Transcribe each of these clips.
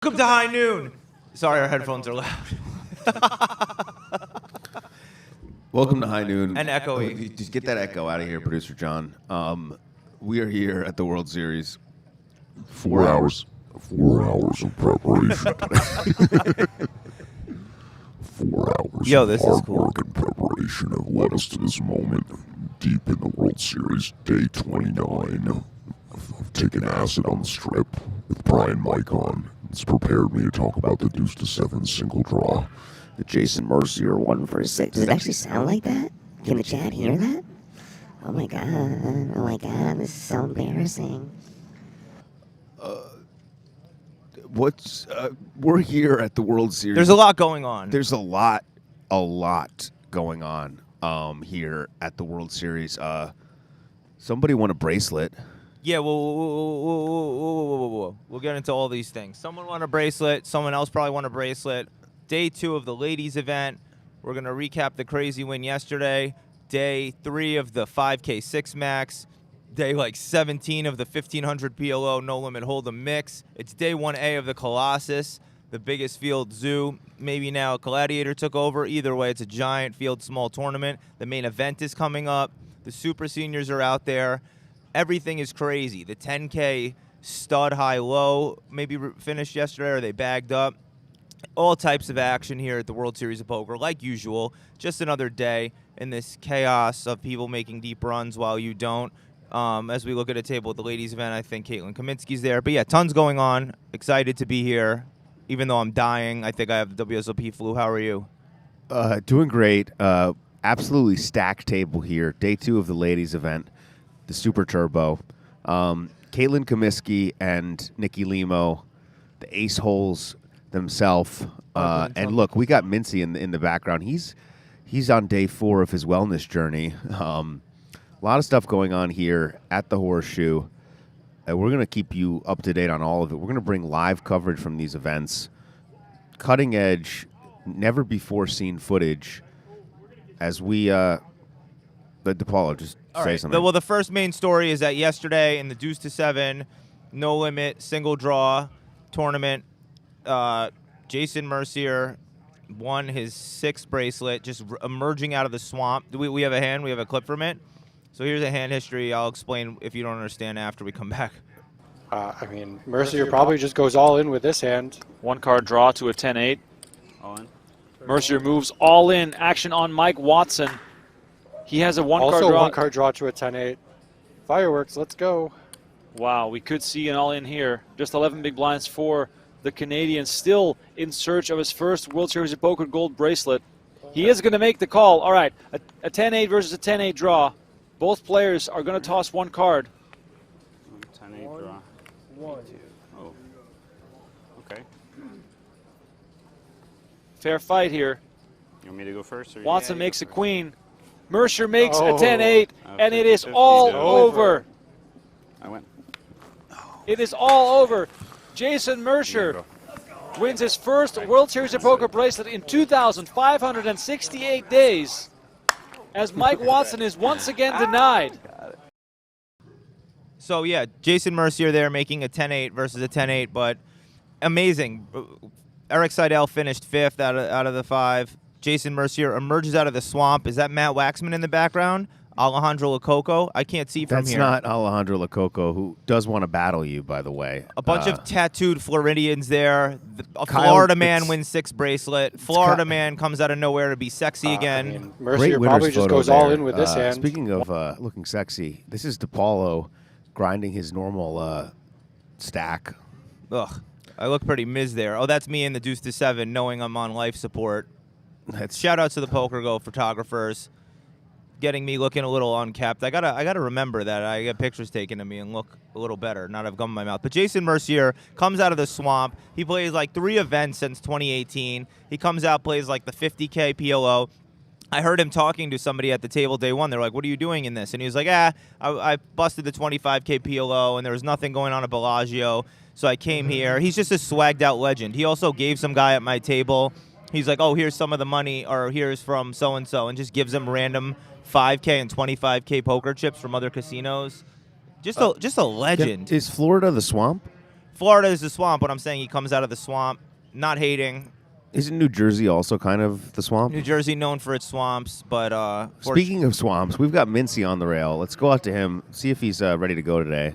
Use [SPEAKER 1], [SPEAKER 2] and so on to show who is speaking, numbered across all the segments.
[SPEAKER 1] Welcome to High Noon. Sorry, our headphones are loud.
[SPEAKER 2] Welcome to High Noon.
[SPEAKER 1] And echoey.
[SPEAKER 2] Just get that echo out of here, Producer John. We are here at the World Series.
[SPEAKER 3] 4 hours. 4 hours of preparation. 4 hours
[SPEAKER 1] Yo,
[SPEAKER 3] of
[SPEAKER 1] this is
[SPEAKER 3] hard
[SPEAKER 1] cool.
[SPEAKER 3] work and preparation have led us to this moment. Deep in the World Series, day 29. I've taken acid on the strip with Brian Mike on. It's prepared me to talk about the deuce to seven single draw. The Jason Mercier 1-for-6.
[SPEAKER 4] Does it actually sound like that? Can the chat hear that? Oh my god, this is so embarrassing.
[SPEAKER 2] We're here at the World Series.
[SPEAKER 1] There's a lot going on.
[SPEAKER 2] There's a lot going on here at the World Series. Somebody won a bracelet.
[SPEAKER 1] Yeah, whoa. We'll get into all these things. Someone won a bracelet. Someone else probably won a bracelet. Day 2 of the ladies event. We're going to recap the crazy win yesterday. Day 3 of the 5K 6 max. Day 17 of the 1500 PLO no limit hold'em mix. It's day 1A of the Colossus, the biggest field zoo. Maybe now Gladiator took over. Either way, it's a giant field small tournament. The main event is coming up. The super seniors are out there. Everything is crazy. The 10K stud high low maybe finished yesterday, or they bagged up. All types of action here at the World Series of Poker, like usual. Just another day in this chaos of people making deep runs while you don't. As we look at a table at the ladies event, I think Caitlin Kaminsky's there. But yeah, tons going on. Excited to be here, even though I'm dying. I think I have the WSOP flu. How are you?
[SPEAKER 2] Doing great. Absolutely stacked table here. Day 2 of the ladies event, the Super Turbo. Caitlin Kaminsky and Nikki Limo, the ace holes themselves. And look, we got Mintzy in the background. He's on day 4 of his wellness journey. A lot of stuff going on here at the Horseshoe. We're going to keep you up to date on all of it. We're going to bring live coverage from these events, cutting edge, never before seen footage. As we, DePaulo, just
[SPEAKER 1] All
[SPEAKER 2] say
[SPEAKER 1] right.
[SPEAKER 2] something.
[SPEAKER 1] Well, the first main story is that yesterday in the deuce to 7, no limit, single draw tournament, Jason Mercier won his 6th bracelet, just emerging out of the swamp. We have a hand. We have a clip from it. So here's a hand history. I'll explain if you don't understand after we come back.
[SPEAKER 5] Mercier probably just goes all in with this hand.
[SPEAKER 6] 1-card draw to a 10-8. All in. Mercier moves all in. Action on Mike Watson. He has a 1-card
[SPEAKER 5] Also
[SPEAKER 6] draw.
[SPEAKER 5] 1-card draw to a 10-8. Fireworks, let's go.
[SPEAKER 6] Wow, we could see an all in here. Just 11 big blinds for the Canadian, still in search of his first World Series of Poker gold bracelet. He is going to make the call. All right, a 10-8 versus a 10-8 draw. Both players are going to toss 1 card.
[SPEAKER 7] 10-8 draw.
[SPEAKER 5] 1.
[SPEAKER 7] Oh. Okay.
[SPEAKER 6] Fair fight here.
[SPEAKER 7] You want me to go first? Or
[SPEAKER 6] Watson
[SPEAKER 7] you
[SPEAKER 6] makes
[SPEAKER 7] go
[SPEAKER 6] a
[SPEAKER 7] first?
[SPEAKER 6] queen. Mercier makes a
[SPEAKER 5] Oh.
[SPEAKER 6] 10-8, and it is
[SPEAKER 7] 50-50
[SPEAKER 6] all
[SPEAKER 7] to
[SPEAKER 6] over.
[SPEAKER 7] I went.
[SPEAKER 6] It is all over. Jason Mercier wins his first World Series of Poker bracelet in 2,568 days, as Mike Watson is once again denied.
[SPEAKER 1] So, yeah, Jason Mercier there making a 10-8 versus a 10-8, but amazing. Eric Seidel finished 5th out of the 5. Jason Mercier emerges out of the swamp. Is that Matt Waxman in the background? Alejandro Lococo? I can't see from
[SPEAKER 2] That's
[SPEAKER 1] here.
[SPEAKER 2] not Alejandro Lococo, who does want to battle you, by the way.
[SPEAKER 1] A bunch of tattooed Floridians there. A
[SPEAKER 2] Kyle,
[SPEAKER 1] Florida man
[SPEAKER 2] it's-
[SPEAKER 1] wins 6 bracelet. Florida man comes out of nowhere to be sexy again.
[SPEAKER 5] Mercier
[SPEAKER 2] Great
[SPEAKER 5] probably
[SPEAKER 2] winner's
[SPEAKER 5] just
[SPEAKER 2] photo
[SPEAKER 5] goes all
[SPEAKER 2] there.
[SPEAKER 5] in with this hand.
[SPEAKER 2] Speaking of looking sexy, this is DePaulo grinding his normal stack.
[SPEAKER 1] Ugh, I look pretty Miz there. Oh, that's me in the deuce to 7, knowing I'm on life support.
[SPEAKER 2] That's
[SPEAKER 1] Shout out to the PokerGo photographers, getting me looking a little unkept. I gotta remember that I get pictures taken of me and look a little better, not have gum in my mouth. But Jason Mercier comes out of the swamp. He plays 3 events since 2018. He comes out, plays the 50K PLO. I heard him talking to somebody at the table day 1. They're like, "What are you doing in this?" And he was like, I busted the 25K PLO, and there was nothing going on at Bellagio, so I came here. He's just a swagged out legend. He also gave some guy at my table. He's like, "Oh, here's some of the money," or "Here's from so-and-so," and just gives him random 5K and 25K poker chips from other casinos. Just a legend.
[SPEAKER 2] Is Florida the swamp?
[SPEAKER 1] Florida is the swamp, but I'm saying he comes out of the swamp. Not hating.
[SPEAKER 2] Isn't New Jersey also kind of the swamp?
[SPEAKER 1] New Jersey known for its swamps, but
[SPEAKER 2] Speaking of swamps, we've got Mintzy on the rail. Let's go out to him, see if he's ready to go today.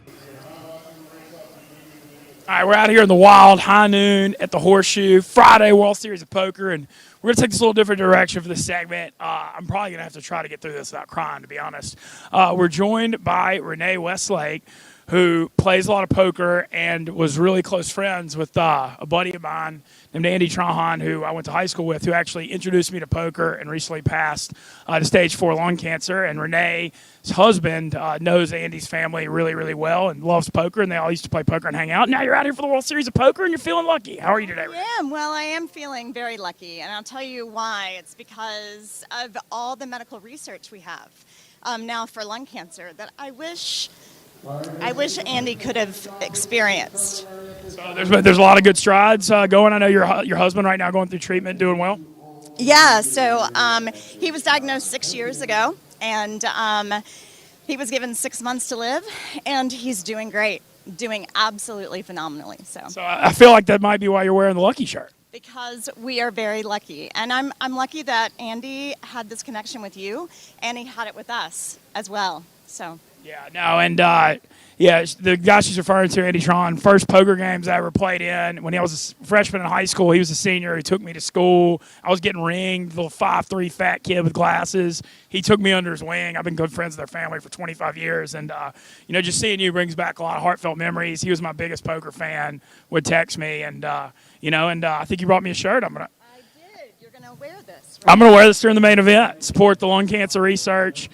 [SPEAKER 8] All right, we're out here in the wild, high noon at the Horseshoe, Friday World Series of Poker, and we're going to take this a little different direction for this segment. I'm probably going to have to try to get through this without crying, to be honest. We're joined by Renee Westlake, who plays a lot of poker and was really close friends with a buddy of mine named Andy Trahan, who I went to high school with, who actually introduced me to poker and recently passed to stage 4 lung cancer. And Renee's husband knows Andy's family really, really well and loves poker, and they all used to play poker and hang out. Now you're out here for the World Series of Poker, and you're feeling lucky. How are you today, Renee?
[SPEAKER 9] I am feeling very lucky, and I'll tell you why. It's because of all the medical research we have now for lung cancer that I wish Andy could have experienced.
[SPEAKER 8] So there's a lot of good strides going. I know your husband right now going through treatment, doing well.
[SPEAKER 9] Yeah, so he was diagnosed 6 years ago, and he was given 6 months to live, and he's doing great, doing absolutely phenomenally. So
[SPEAKER 8] I feel like that might be why you're wearing the lucky shirt.
[SPEAKER 9] Because we are very lucky, and I'm lucky that Andy had this connection with you, and he had it with us as well. So.
[SPEAKER 8] Yeah, no, and the guy she's referring to, Andy Tron, first poker games I ever played in when I was a freshman in high school. He was a senior. He took me to school. I was getting ringed, little 5'3" fat kid with glasses. He took me under his wing. I've been good friends with their family for 25 years, and just seeing you brings back a lot of heartfelt memories. He was my biggest poker fan. Would text me, and I think you brought me a shirt.
[SPEAKER 9] I did. You're gonna wear this. Right?
[SPEAKER 8] I'm gonna wear this during the main event. Support the lung cancer research.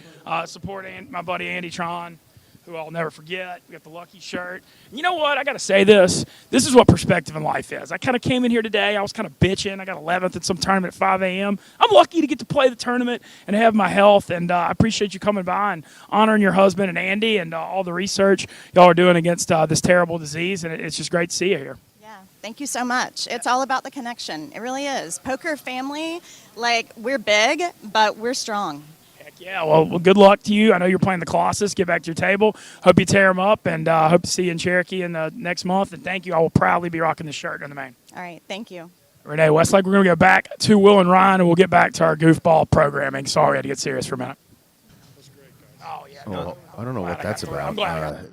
[SPEAKER 8] Support my buddy Andy Tron, who I'll never forget. We got the lucky shirt. And you know what? I got to say this. This is what perspective in life is. I kind of came in here today. I was kind of bitching. I got 11th at some tournament at 5 a.m. I'm lucky to get to play the tournament and have my health. And I appreciate you coming by and honoring your husband and Andy and all the research y'all are doing against this terrible disease. And it's just great to see you here.
[SPEAKER 9] Yeah, thank you so much. It's all about the connection. It really is. Poker family, we're big, but we're strong.
[SPEAKER 8] Yeah, well, good luck to you. I know you're playing the Colossus. Get back to your table. Hope you tear them up, and hope to see you in Cherokee in the next month. And thank you. I will proudly be rocking this shirt in the main.
[SPEAKER 9] All right, thank you.
[SPEAKER 8] Renee Westlake, we're going to go back to Will and Ryan, and we'll get back to our goofball programming. Sorry, I had to get serious for a minute. Oh, yeah.
[SPEAKER 2] Oh, I don't know what that's about.
[SPEAKER 8] I'm glad.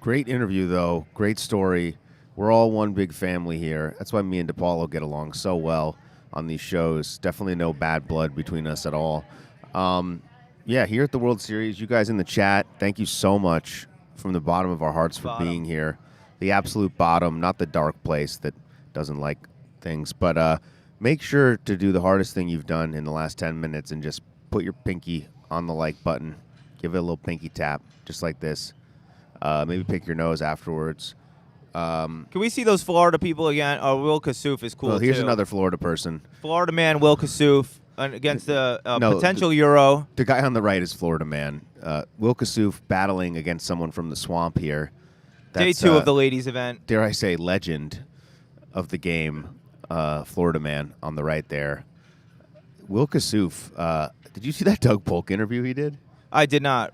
[SPEAKER 2] Great interview, though. Great story. We're all one big family here. That's why me and DePaulo get along so well on these shows. Definitely no bad blood between us at all. Here at the World Series, you guys in the chat, thank you so much from the bottom of our hearts for being here. The absolute bottom, not the dark place that doesn't like things. But make sure to do the hardest thing you've done in the last 10 minutes and just put your pinky on the like button. Give it a little pinky tap, just like this. Maybe pick your nose afterwards.
[SPEAKER 1] Can we see those Florida people again? Oh, Will Kassouf is cool,
[SPEAKER 2] here's
[SPEAKER 1] too.
[SPEAKER 2] another Florida person.
[SPEAKER 1] Florida man, Will Kassouf. Against the potential Euro.
[SPEAKER 2] The guy on the right is Florida man. Will Kassouf battling against someone from the swamp here. That's,
[SPEAKER 1] Day 2 of the ladies event.
[SPEAKER 2] Dare I say, legend of the game, Florida man on the right there. Will Kassouf, did you see that Doug Polk interview he did?
[SPEAKER 1] I did not.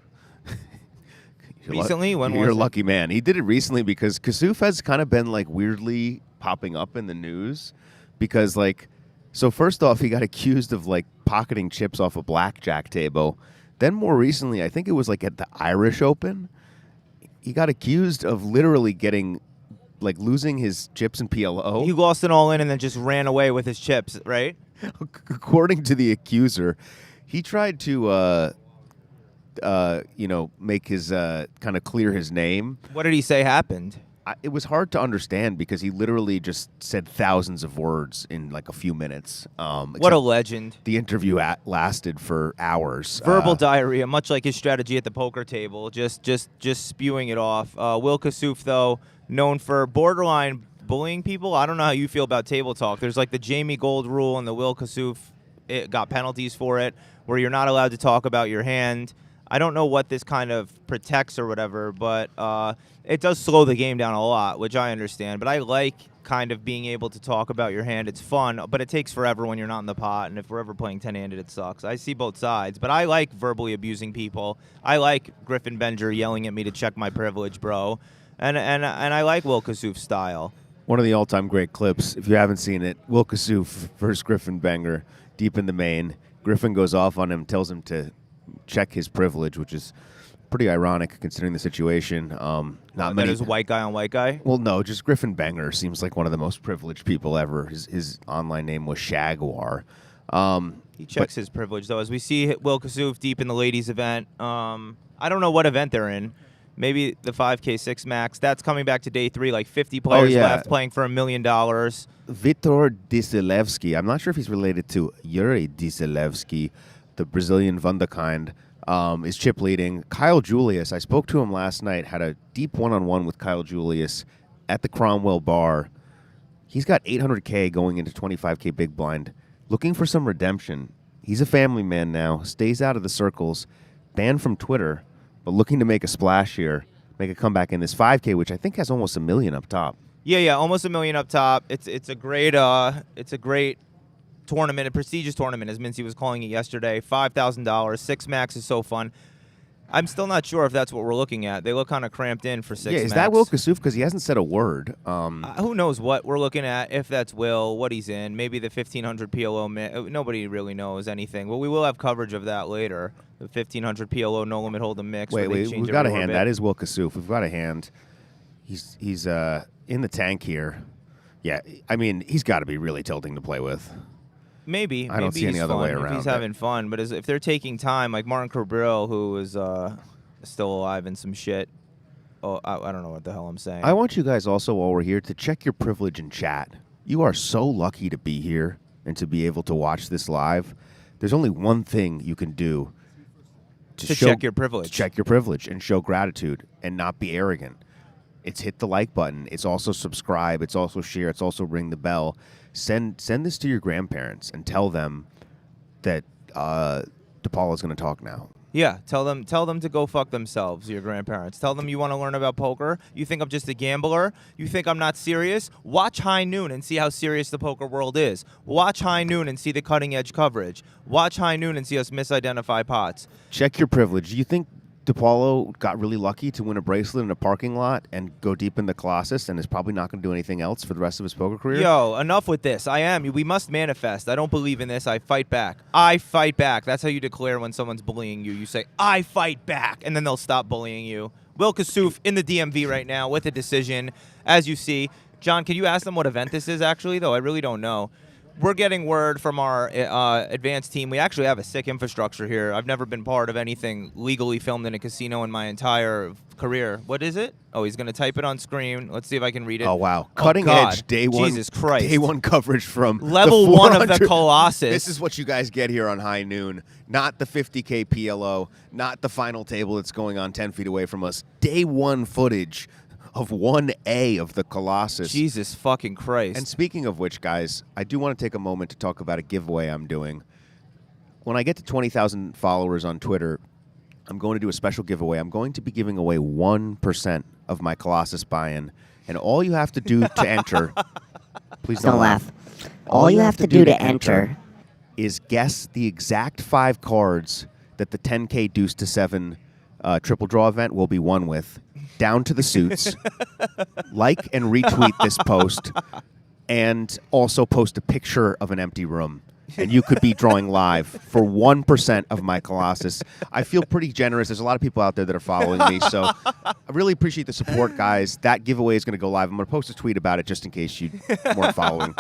[SPEAKER 1] Recently? When was it?
[SPEAKER 2] You're a lucky man. He did it recently because Kassouf has kind of been weirdly popping up in the news because So first off, he got accused of pocketing chips off a blackjack table. Then more recently, I think it was at the Irish Open, he got accused of literally getting losing his chips in PLO.
[SPEAKER 1] He lost it all in and then just ran away with his chips, right?
[SPEAKER 2] According to the accuser, he tried to make his kind of clear his name.
[SPEAKER 1] What did he say happened?
[SPEAKER 2] It was hard to understand because he literally just said thousands of words in a few minutes.
[SPEAKER 1] What a legend.
[SPEAKER 2] The interview lasted for hours.
[SPEAKER 1] Verbal diarrhea, much like his strategy at the poker table, just spewing it off. Will Kassouf, though, known for borderline bullying people. I don't know how you feel about table talk. There's the Jamie Gold rule, and the Will Kassouf got penalties for it, where you're not allowed to talk about your hand. I don't know what this kind of protects or whatever, but it does slow the game down a lot, which I understand. But I like kind of being able to talk about your hand. It's fun, but it takes forever when you're not in the pot. And if we're ever playing 10-handed, it sucks. I see both sides, but I like verbally abusing people. I like Griffin Benger yelling at me to check my privilege, bro. And I like Will Kassouf's style.
[SPEAKER 2] One of the all-time great clips, if you haven't seen it, Will Kassouf versus Griffin Banger, deep in the main. Griffin goes off on him, tells him to check his privilege, which is pretty ironic considering the situation. Not many.
[SPEAKER 1] That is white guy on white guy?
[SPEAKER 2] Well, no, just Griffin Banger seems like one of the most privileged people ever. His online name was Shagwar.
[SPEAKER 1] He checks his privilege, though. As we see Will Kassouf deep in the ladies' event. I don't know what event they're in. Maybe the 5K 6 max. That's coming back to day 3, like 50 players left playing for $1 million.
[SPEAKER 2] Vitor Diselewski. I'm not sure if he's related to Yuri Diselewski, the Brazilian Wunderkind, is chip leading. Kyle Julius, I spoke to him last night, had a deep one-on-one with Kyle Julius at the Cromwell Bar. He's got 800K going into 25K big blind, looking for some redemption. He's a family man now, stays out of the circles, banned from Twitter, but looking to make a splash here, make a comeback in this 5K, which I think has almost $1 million up top.
[SPEAKER 1] Yeah, almost $1 million up top. It's a great tournament, a prestigious tournament, as Mintzy was calling it yesterday. $5,000, 6 max is so fun. I'm still not sure if that's what we're looking at. They look kind of cramped in for 6 max.
[SPEAKER 2] Yeah, is that Will Kassouf? Because he hasn't said a word.
[SPEAKER 1] Who knows what we're looking at, if that's Will, what he's in. Maybe the 1,500 PLO. Nobody really knows anything. But we will have coverage of that later. The 1,500 PLO no limit hold'em mix.
[SPEAKER 2] Wait, we've got a hand. That is Will Kassouf. We've got a hand. He's in the tank here. Yeah, I mean, he's got to be really tilting to play with.
[SPEAKER 1] Maybe.
[SPEAKER 2] I don't see any other way around
[SPEAKER 1] if he's having fun. But if they're taking time, like Martin Cabril, who is still alive in some shit. Oh, I don't know what the hell I'm saying.
[SPEAKER 2] I want you guys also, while we're here, to check your privilege in chat. You are so lucky to be here and to be able to watch this live. There's only one thing you can do
[SPEAKER 1] to check your privilege.
[SPEAKER 2] To check your privilege and show gratitude and not be arrogant. It's hit the like button. It's also subscribe. It's also share. It's also ring the bell. Send this to your grandparents and tell them that DePaulo is going to talk now.
[SPEAKER 1] Yeah, tell them to go fuck themselves, your grandparents. Tell them you want to learn about poker. You think I'm just a gambler? You think I'm not serious? Watch High Noon and see how serious the poker world is. Watch High Noon and see the cutting edge coverage. Watch High Noon and see us misidentify pots.
[SPEAKER 2] Check your privilege. Do you think DePaulo got really lucky to win a bracelet in a parking lot and go deep in the Colossus and is probably not going to do anything else for the rest of his poker career?
[SPEAKER 1] Yo, enough with this. We must manifest. I don't believe in this. I fight back. I fight back. That's how you declare when someone's bullying you. You say, I fight back, and then they'll stop bullying you. Will Kassouf in the DMV right now with a decision, as you see. John, can you ask them what event this is, actually, though? I really don't know. We're getting word from our advanced team. We actually have a sick infrastructure here. I've never been part of anything legally filmed in a casino in my entire career. What is it? Oh, he's going to type it on screen. Let's see if I can read it.
[SPEAKER 2] Oh, wow. Cutting edge day one.
[SPEAKER 1] Jesus Christ.
[SPEAKER 2] Day one coverage from
[SPEAKER 1] level 1 of the Colossus.
[SPEAKER 2] This is what you guys get here on High Noon. Not the 50K PLO, not the final table that's going on 10 feet away from us. Day 1 footage of 1A of the Colossus.
[SPEAKER 1] Jesus fucking Christ.
[SPEAKER 2] And speaking of which, guys, I do want to take a moment to talk about a giveaway I'm doing. When I get to 20,000 followers on Twitter, I'm going to do a special giveaway. I'm going to be giving away 1% of my Colossus buy-in. And all you have to do to enter, please don't laugh.
[SPEAKER 4] All you have to do to enter
[SPEAKER 2] is guess the exact 5 cards that the 10K Deuce to 7 triple draw event will be won with, down to the suits. Like and retweet this post, and also post a picture of an empty room. And you could be drawing live for 1% of my Colossus. I feel pretty generous. There's a lot of people out there that are following me, so I really appreciate the support, guys. That giveaway is going to go live. I'm going to post a tweet about it just in case you weren't following.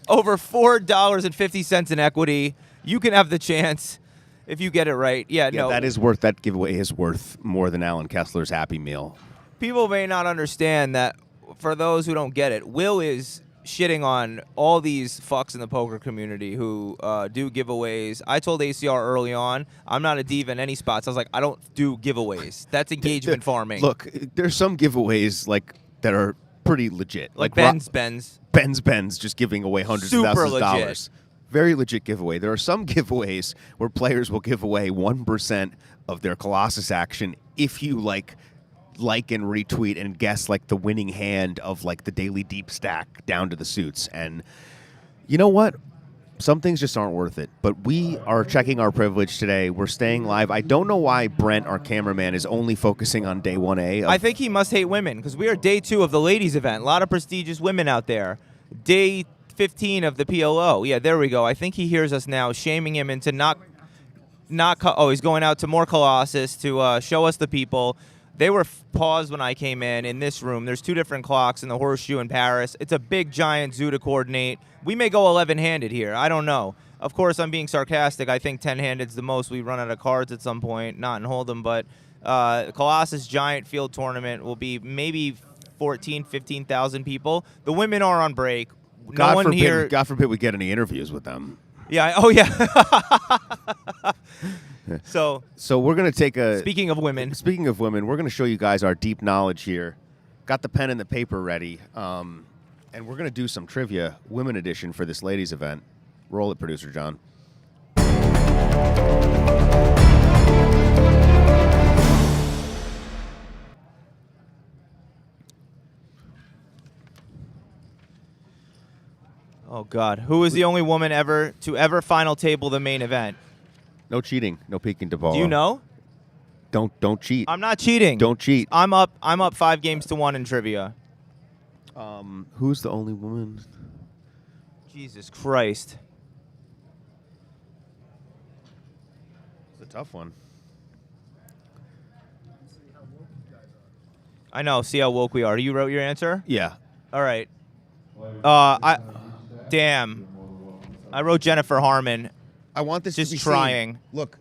[SPEAKER 1] Over $4.50 in equity. You can have the chance. If you get it right, no.
[SPEAKER 2] That giveaway is worth more than Alan Kessler's Happy Meal.
[SPEAKER 1] People may not understand that. For those who don't get it, Will is shitting on all these fucks in the poker community who do giveaways. I told ACR early on, I'm not a diva in any spots. I was like, I don't do giveaways. That's engagement farming.
[SPEAKER 2] Look, there's some giveaways that are pretty legit.
[SPEAKER 1] Like Ben's,
[SPEAKER 2] just giving away hundreds of thousands of dollars. Very legit giveaway. There are some giveaways where players will give away 1% of their Colossus action if you like and retweet and guess like the winning hand of like the daily deep stack down to the suits. And you know what? some things just aren't worth it. But we are checking our privilege today. We're staying live. I don't know why Brent, our cameraman, is only focusing on day 1A.
[SPEAKER 1] I think he must hate women because we are day 2 of the ladies event. A lot of prestigious women out there. Day 15 of the PLO. Yeah, there we go. I think he hears us now, shaming him into he's going out to more Colossus to show us the people. They were paused when I came in this room. There's 2 different clocks in the Horseshoe in Paris. It's a big, giant zoo to coordinate. We may go 11-handed here. I don't know. Of course, I'm being sarcastic. I think 10-handed's the most. We run out of cards at some point, not in Hold'em, but Colossus Giant Field Tournament will be maybe 14, 15,000 people. The women are on break.
[SPEAKER 2] God forbid we get any interviews with them.
[SPEAKER 1] Yeah. Oh, yeah. So
[SPEAKER 2] we're going to take a...
[SPEAKER 1] Speaking of women,
[SPEAKER 2] we're going to show you guys our deep knowledge here. Got the pen and the paper ready. And we're going to do some trivia, women edition, for this ladies event. Roll it, Producer John.
[SPEAKER 1] oh, God. Who is the only woman to ever final table the main event?
[SPEAKER 2] No cheating. No peeking, DePaulo.
[SPEAKER 1] Do you know?
[SPEAKER 2] Don't cheat.
[SPEAKER 1] I'm not cheating.
[SPEAKER 2] Don't cheat.
[SPEAKER 1] I'm up 5 games to 1 in trivia.
[SPEAKER 2] Who's the only woman?
[SPEAKER 1] Jesus Christ.
[SPEAKER 2] It's a tough one.
[SPEAKER 1] I know. See how woke we are. You wrote your answer?
[SPEAKER 2] Yeah.
[SPEAKER 1] All right. Damn. I wrote Jennifer Harmon.
[SPEAKER 2] I want this
[SPEAKER 1] just
[SPEAKER 2] to be
[SPEAKER 1] trying.
[SPEAKER 2] Seen. Look.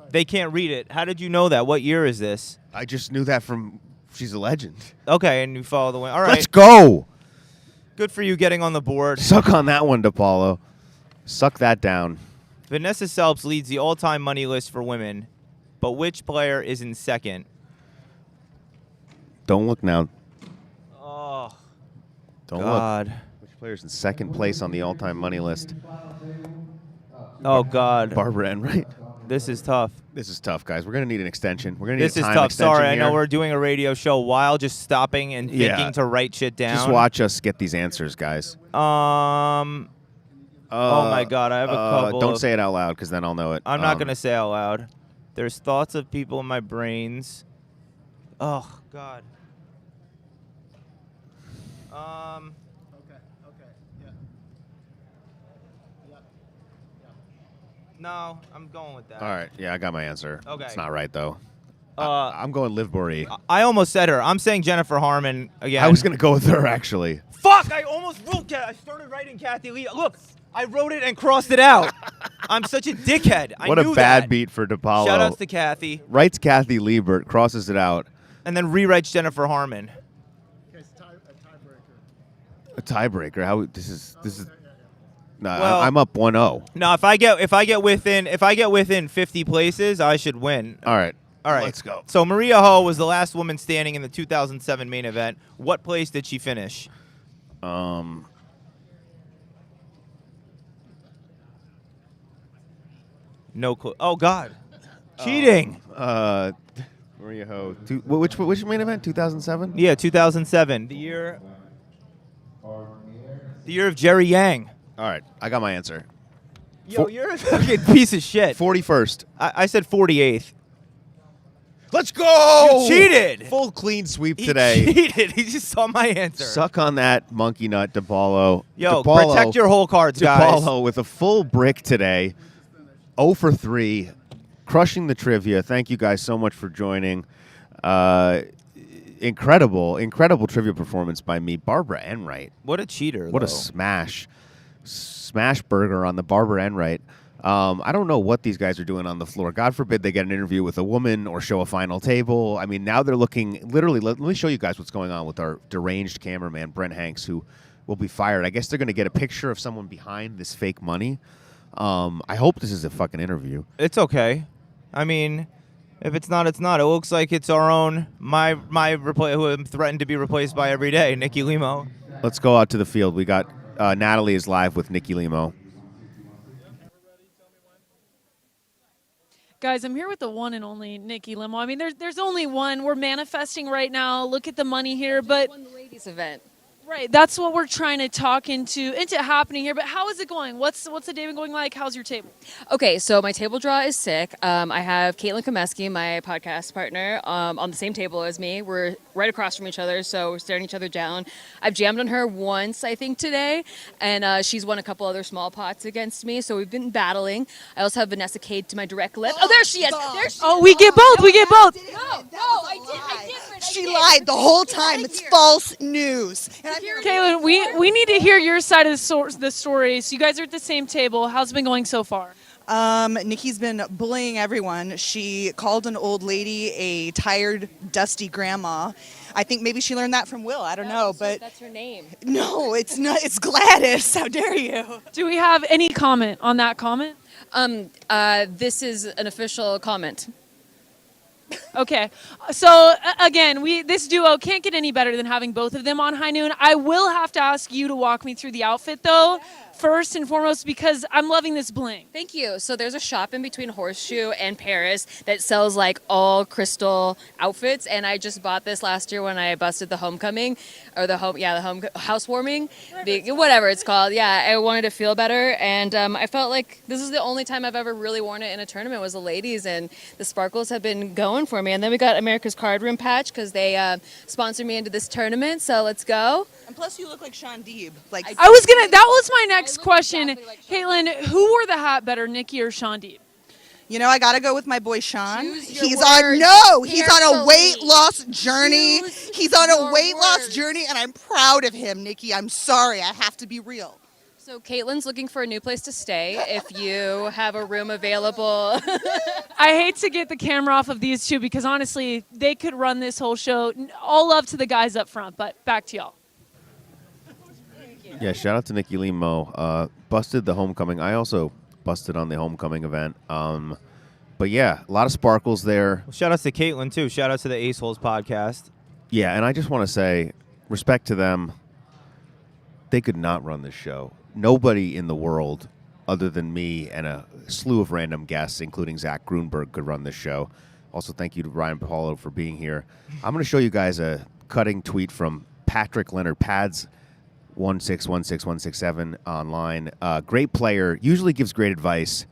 [SPEAKER 1] They can't read it. How did you know that? What year is this?
[SPEAKER 2] I just knew that from... She's a legend.
[SPEAKER 1] Okay, and you follow the way. All right.
[SPEAKER 2] Let's go.
[SPEAKER 1] Good for you getting on the board.
[SPEAKER 2] Suck on that one, DePaulo. Suck that down.
[SPEAKER 1] Vanessa Selps leads the all-time money list for women, but which player is in second?
[SPEAKER 2] Don't look now.
[SPEAKER 1] Oh,
[SPEAKER 2] Don't
[SPEAKER 1] God.
[SPEAKER 2] look. Which player's in second place on the all-time money list?
[SPEAKER 1] Oh, God.
[SPEAKER 2] Barbara Enright.
[SPEAKER 1] This is tough.
[SPEAKER 2] This is tough, guys. We're going to need an extension. We're going to need
[SPEAKER 1] This
[SPEAKER 2] a
[SPEAKER 1] is
[SPEAKER 2] time
[SPEAKER 1] tough.
[SPEAKER 2] extension
[SPEAKER 1] Sorry, I know
[SPEAKER 2] here.
[SPEAKER 1] we're doing a radio show while just stopping and thinking to write shit down.
[SPEAKER 2] Just watch us get these answers, guys.
[SPEAKER 1] Oh, my God. I have a couple.
[SPEAKER 2] Don't say it out loud, because then I'll know it.
[SPEAKER 1] I'm not going to say out loud. There's thoughts of people in my brains. Oh, God. No, I'm going with that.
[SPEAKER 2] All right. Yeah, I got my answer.
[SPEAKER 1] Okay.
[SPEAKER 2] It's not right, though. I'm going Liv Bory.
[SPEAKER 1] I almost said her. I'm saying Jennifer Harmon again.
[SPEAKER 2] I was going to go with her, actually.
[SPEAKER 1] Fuck! I almost wrote I started writing Kathy Lee. Look, I wrote it and crossed it out. I'm such a dickhead.
[SPEAKER 2] What a bad beat for DePaulo.
[SPEAKER 1] Shout outs to Kathy.
[SPEAKER 2] Writes Kathy Liebert, crosses it out.
[SPEAKER 1] And then rewrites Jennifer Harmon.
[SPEAKER 2] A tiebreaker. How this is. No,
[SPEAKER 1] Well,
[SPEAKER 2] I'm up 1-0.
[SPEAKER 1] No, if I get within 50 places, I should win.
[SPEAKER 2] All right.
[SPEAKER 1] All right.
[SPEAKER 2] Let's go.
[SPEAKER 1] So Maria Ho was the last woman standing in the 2007 main event. What place did she finish? No clue. Oh God. Cheating.
[SPEAKER 2] Maria Ho. Which main event? 2007?
[SPEAKER 1] Yeah, 2007. The year of Jerry Yang.
[SPEAKER 2] All right. I got my answer.
[SPEAKER 1] Yo, you're a fucking piece of shit.
[SPEAKER 2] 41st.
[SPEAKER 1] I said 48th.
[SPEAKER 2] Let's go!
[SPEAKER 1] You cheated.
[SPEAKER 2] Full clean sweep
[SPEAKER 1] He
[SPEAKER 2] today.
[SPEAKER 1] cheated. He just saw my answer.
[SPEAKER 2] Suck on that monkey nut, DePaulo.
[SPEAKER 1] Yo,
[SPEAKER 2] DePaulo,
[SPEAKER 1] protect your whole cards, guys.
[SPEAKER 2] DePaulo with a full brick today. 0 for 3. Crushing the trivia. Thank you guys so much for joining. Incredible trivia performance by me. Barbara Enright.
[SPEAKER 1] What a cheater,
[SPEAKER 2] What a
[SPEAKER 1] though.
[SPEAKER 2] smash burger on the Barbara Enright. I don't know what these guys are doing on the floor. God forbid they get an interview with a woman or show a final table. I mean, now they're looking literally. Let me show you guys what's going on with our deranged cameraman, Brent Hanks, who will be fired. I guess they're going to get a picture of someone behind this fake money. I hope this is a fucking interview.
[SPEAKER 1] It's okay. I mean, if it's not, it's not. It looks like it's our own, who I'm threatened to be replaced by every day, Nikki Limo.
[SPEAKER 2] Let's go out to the field. We got Natalie is live with Nikki Limo.
[SPEAKER 10] Guys, I'm here with the one and only Nikki Limo. I mean, there's only one. We're manifesting right now. Look at the money here, but
[SPEAKER 11] won the ladies event.
[SPEAKER 10] Right, that's what we're trying to talk into happening here. But how is it going? What's the day been going like? How's your table?
[SPEAKER 11] Okay, so my table draw is sick. I have Caitlin Komeski, my podcast partner, on the same table as me. We're right across from each other, so we're staring each other down. I've jammed on her once, I think, today, and she's won a couple other small pots against me, so we've been battling. I also have Vanessa Cade to my direct left. Oh, there she is! There she is!
[SPEAKER 10] We get both. We get both.
[SPEAKER 11] No, I did.
[SPEAKER 12] She lied the whole time. It's false news.
[SPEAKER 10] Caitlin, we need to hear your side of the story. So you guys are at the same table. How's it been going so far?
[SPEAKER 12] Nikki's been bullying everyone. She called an old lady a tired, dusty grandma. I think maybe she learned that from Will. I don't know, but
[SPEAKER 11] that's her name.
[SPEAKER 12] No, it's not. It's Gladys. How dare you?
[SPEAKER 10] Do we have any comment on that comment?
[SPEAKER 11] This is an official comment.
[SPEAKER 10] Okay, so again, this duo can't get any better than having both of them on High Noon. I will have to ask you to walk me through the outfit, though, first and foremost, because I'm loving this bling.
[SPEAKER 11] Thank you. So there's a shop in between Horseshoe and Paris that sells like all crystal outfits, and I just bought this last year when I busted the homecoming, or the housewarming, whatever it's called. Yeah, I wanted to feel better, and I felt like this is the only time I've ever really worn it in a tournament was the ladies, and the sparkles have been going for me. And then we got America's Card Room patch because they sponsored me into this tournament. So let's go.
[SPEAKER 12] And plus, you look like Sean Deeb.
[SPEAKER 10] That was my next question. Exactly like Caitlin, who wore the hat better, Nikki or Sean Deeb?
[SPEAKER 12] You know, I got to go with my boy Sean. He's
[SPEAKER 11] words
[SPEAKER 12] on a weight loss journey. He's on a weight loss journey, and I'm proud of him, Nikki. I'm sorry. I have to be real.
[SPEAKER 11] So Caitlin's looking for a new place to stay if you have a room available.
[SPEAKER 10] I hate to get the camera off of these two because honestly, they could run this whole show. All love to the guys up front, but back to y'all.
[SPEAKER 2] Yeah, shout out to Nikki Limo. Busted the homecoming. I also busted on the homecoming event. But yeah, a lot of sparkles there.
[SPEAKER 1] Well, shout out to Caitlin, too. Shout out to the Ace Holes podcast.
[SPEAKER 2] Yeah, and I just want to say, respect to them. They could not run this show. Nobody in the world, other than me and a slew of random guests, including Zach Grunberg, could run this show. Also, thank you to Ryan DePaulo for being here. I'm going to show you guys a cutting tweet from Patrick Leonard, Pads 1616167 online. Great player, usually gives great advice.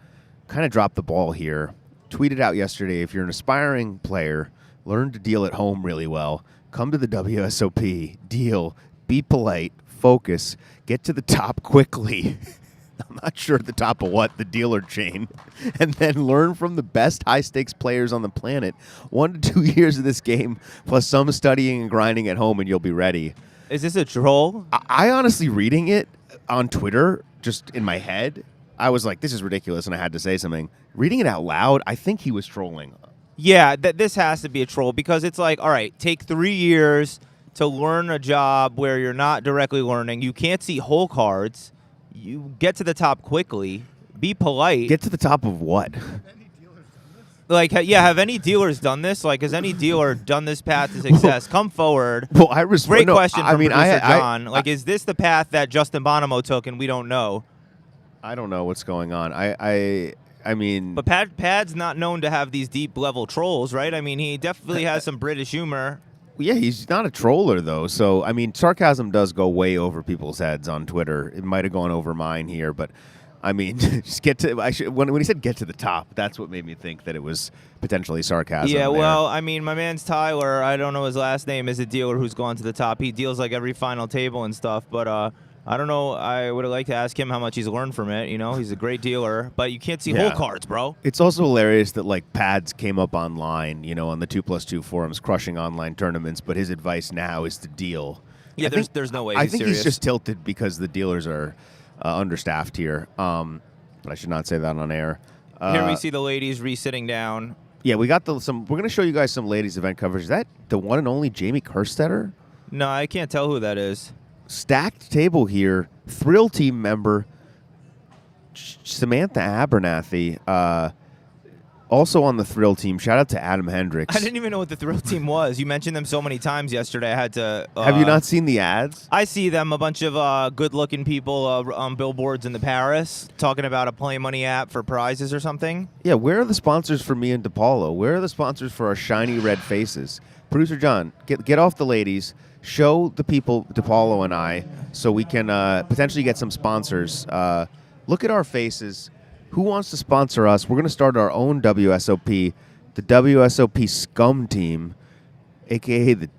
[SPEAKER 2] Kind of dropped the ball here. Tweeted out yesterday, if you're an aspiring player, learn to deal at home really well. Come to the WSOP, deal, be polite, focus, get to the top quickly. I'm not sure at the top of what, the dealer chain. And then learn from the best high-stakes players on the planet. 1 to 2 years of this game, plus some studying and grinding at home, and you'll be ready.
[SPEAKER 1] Is this a troll?
[SPEAKER 2] I honestly, reading it on Twitter, just in my head, I was like, this is ridiculous, and I had to say something. Reading it out loud, I think he was trolling.
[SPEAKER 1] Yeah, this has to be a troll because it's like, all right, take 3 years to learn a job where you're not directly learning. You can't see hole cards. You get to the top quickly. Be polite.
[SPEAKER 2] Get to the top of what?
[SPEAKER 1] Like, yeah, have any dealers done this? Like, has any dealer done this path to success? Come forward.
[SPEAKER 2] Well, I respect.
[SPEAKER 1] Great question from producer
[SPEAKER 2] John.
[SPEAKER 1] Like, is this the path that Justin Bonomo took and we don't know?
[SPEAKER 2] I don't know what's going on. I mean...
[SPEAKER 1] But Pad's not known to have these deep-level trolls, right? I mean, he definitely has some British humor.
[SPEAKER 2] Yeah, he's not a troller, though. So, I mean, sarcasm does go way over people's heads on Twitter. It might have gone over mine here, but, I mean, just get to... when he said get to the top, that's what made me think that it was potentially sarcasm.
[SPEAKER 1] Yeah,
[SPEAKER 2] there.
[SPEAKER 1] well, I mean, my man's Tyler, I don't know his last name, is a dealer who's gone to the top. He deals, like, every final table and stuff, but... I don't know. I would have liked to ask him how much he's learned from it. You know, he's a great dealer, but you can't see hole cards, bro.
[SPEAKER 2] It's also hilarious that, like, Pads came up online, you know, on the 2+2 forums, crushing online tournaments, but his advice now is to deal.
[SPEAKER 1] Yeah, there's no way
[SPEAKER 2] I
[SPEAKER 1] he's
[SPEAKER 2] think
[SPEAKER 1] serious.
[SPEAKER 2] he's just tilted because the dealers are understaffed here. But I should not say that on air.
[SPEAKER 1] Here we see the ladies re-sitting down.
[SPEAKER 2] Yeah, we got we're going to show you guys some ladies event coverage. Is that the one and only Jamie Kerstetter?
[SPEAKER 1] No, I can't tell who that is.
[SPEAKER 2] Stacked table here. Thrill Team member Samantha Abernathy. Also on the Thrill Team. Shout out to Adam Hendricks.
[SPEAKER 1] I didn't even know what the Thrill Team was. You mentioned them so many times yesterday. I had to...
[SPEAKER 2] Have you not seen the ads?
[SPEAKER 1] I see them, a bunch of good-looking people on billboards in the Paris talking about a play money app for prizes or something.
[SPEAKER 2] Yeah, where are the sponsors for me and DePaulo? Where are the sponsors for our shiny red faces? Producer John, get off the ladies. Show the people, DePaulo and I, so we can potentially get some sponsors. Look at our faces. Who wants to sponsor us? We're going to start our own WSOP, the WSOP Scum Team, a.k.a. the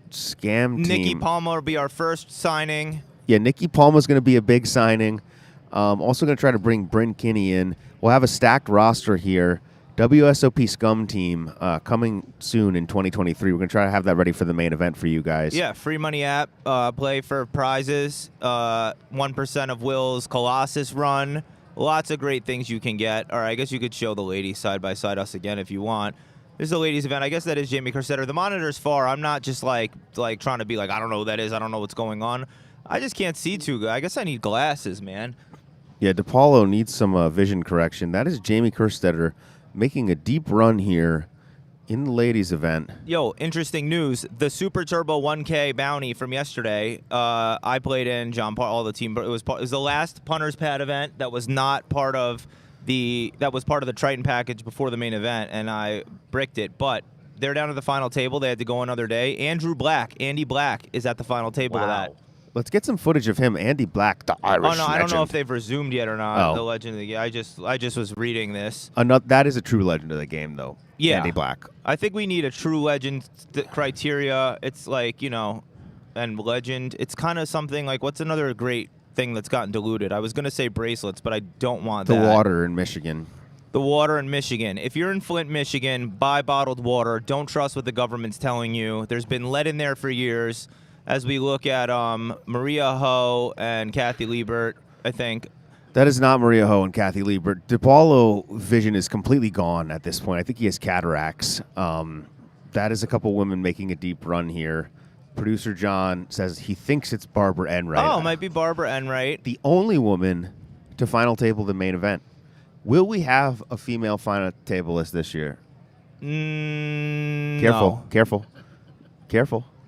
[SPEAKER 2] Scam Team.
[SPEAKER 1] Nikki Palmer will be our first signing.
[SPEAKER 2] Yeah, Nikki Palmer's going to be a big signing. Also going to try to bring Bryn Kinney in. We'll have a stacked roster here. WSOP Scum Team coming soon in 2023. We're going to try to have that ready for the main event for you guys.
[SPEAKER 1] Yeah, free money app. Play for prizes. 1% of Will's Colossus run. Lots of great things you can get. Or I guess you could show the ladies side by side us again if you want. This is a ladies event. I guess that is Jamie Kerstetter. The monitor's far. I'm not just like trying to be like, I don't know who that is. I don't know what's going on. I just can't see too good. I guess I need glasses, man.
[SPEAKER 2] Yeah, DePaulo needs some vision correction. That is Jamie Kerstetter making a deep run here in the ladies event.
[SPEAKER 1] Yo, interesting news. The Super Turbo 1K bounty from yesterday, I played in, John Paul, all the team, but it was the last punter's pad event that was not part of the Triton package before the main event, and I bricked it. But they're down to the final table. They had to go another day. Andy Black is at the final table of that.
[SPEAKER 2] Let's get some footage of him, Andy Black, the Irish legend.
[SPEAKER 1] I don't know if they've resumed yet or not.
[SPEAKER 2] Oh.
[SPEAKER 1] The legend of the game. I just was reading this.
[SPEAKER 2] That is a true legend of the game, though.
[SPEAKER 1] Yeah.
[SPEAKER 2] Andy Black.
[SPEAKER 1] I think we need a true legend criteria. It's like, and legend. It's kind of something like, what's another great thing that's gotten diluted? I was going to say bracelets, but I don't want that.
[SPEAKER 2] The water in Michigan.
[SPEAKER 1] The water in Michigan. If you're in Flint, Michigan, buy bottled water. Don't trust what the government's telling you. There's been lead in there for years. As we look at Maria Ho and Kathy Liebert, I think.
[SPEAKER 2] That is not Maria Ho and Kathy Liebert. DePaulo vision is completely gone at this point. I think he has cataracts. That is a couple women making a deep run here. Producer John says he thinks it's Barbara Enright.
[SPEAKER 1] Oh, it might be Barbara Enright.
[SPEAKER 2] The only woman to final table the main event. Will we have a female final tablist this year?
[SPEAKER 1] No.
[SPEAKER 2] Careful.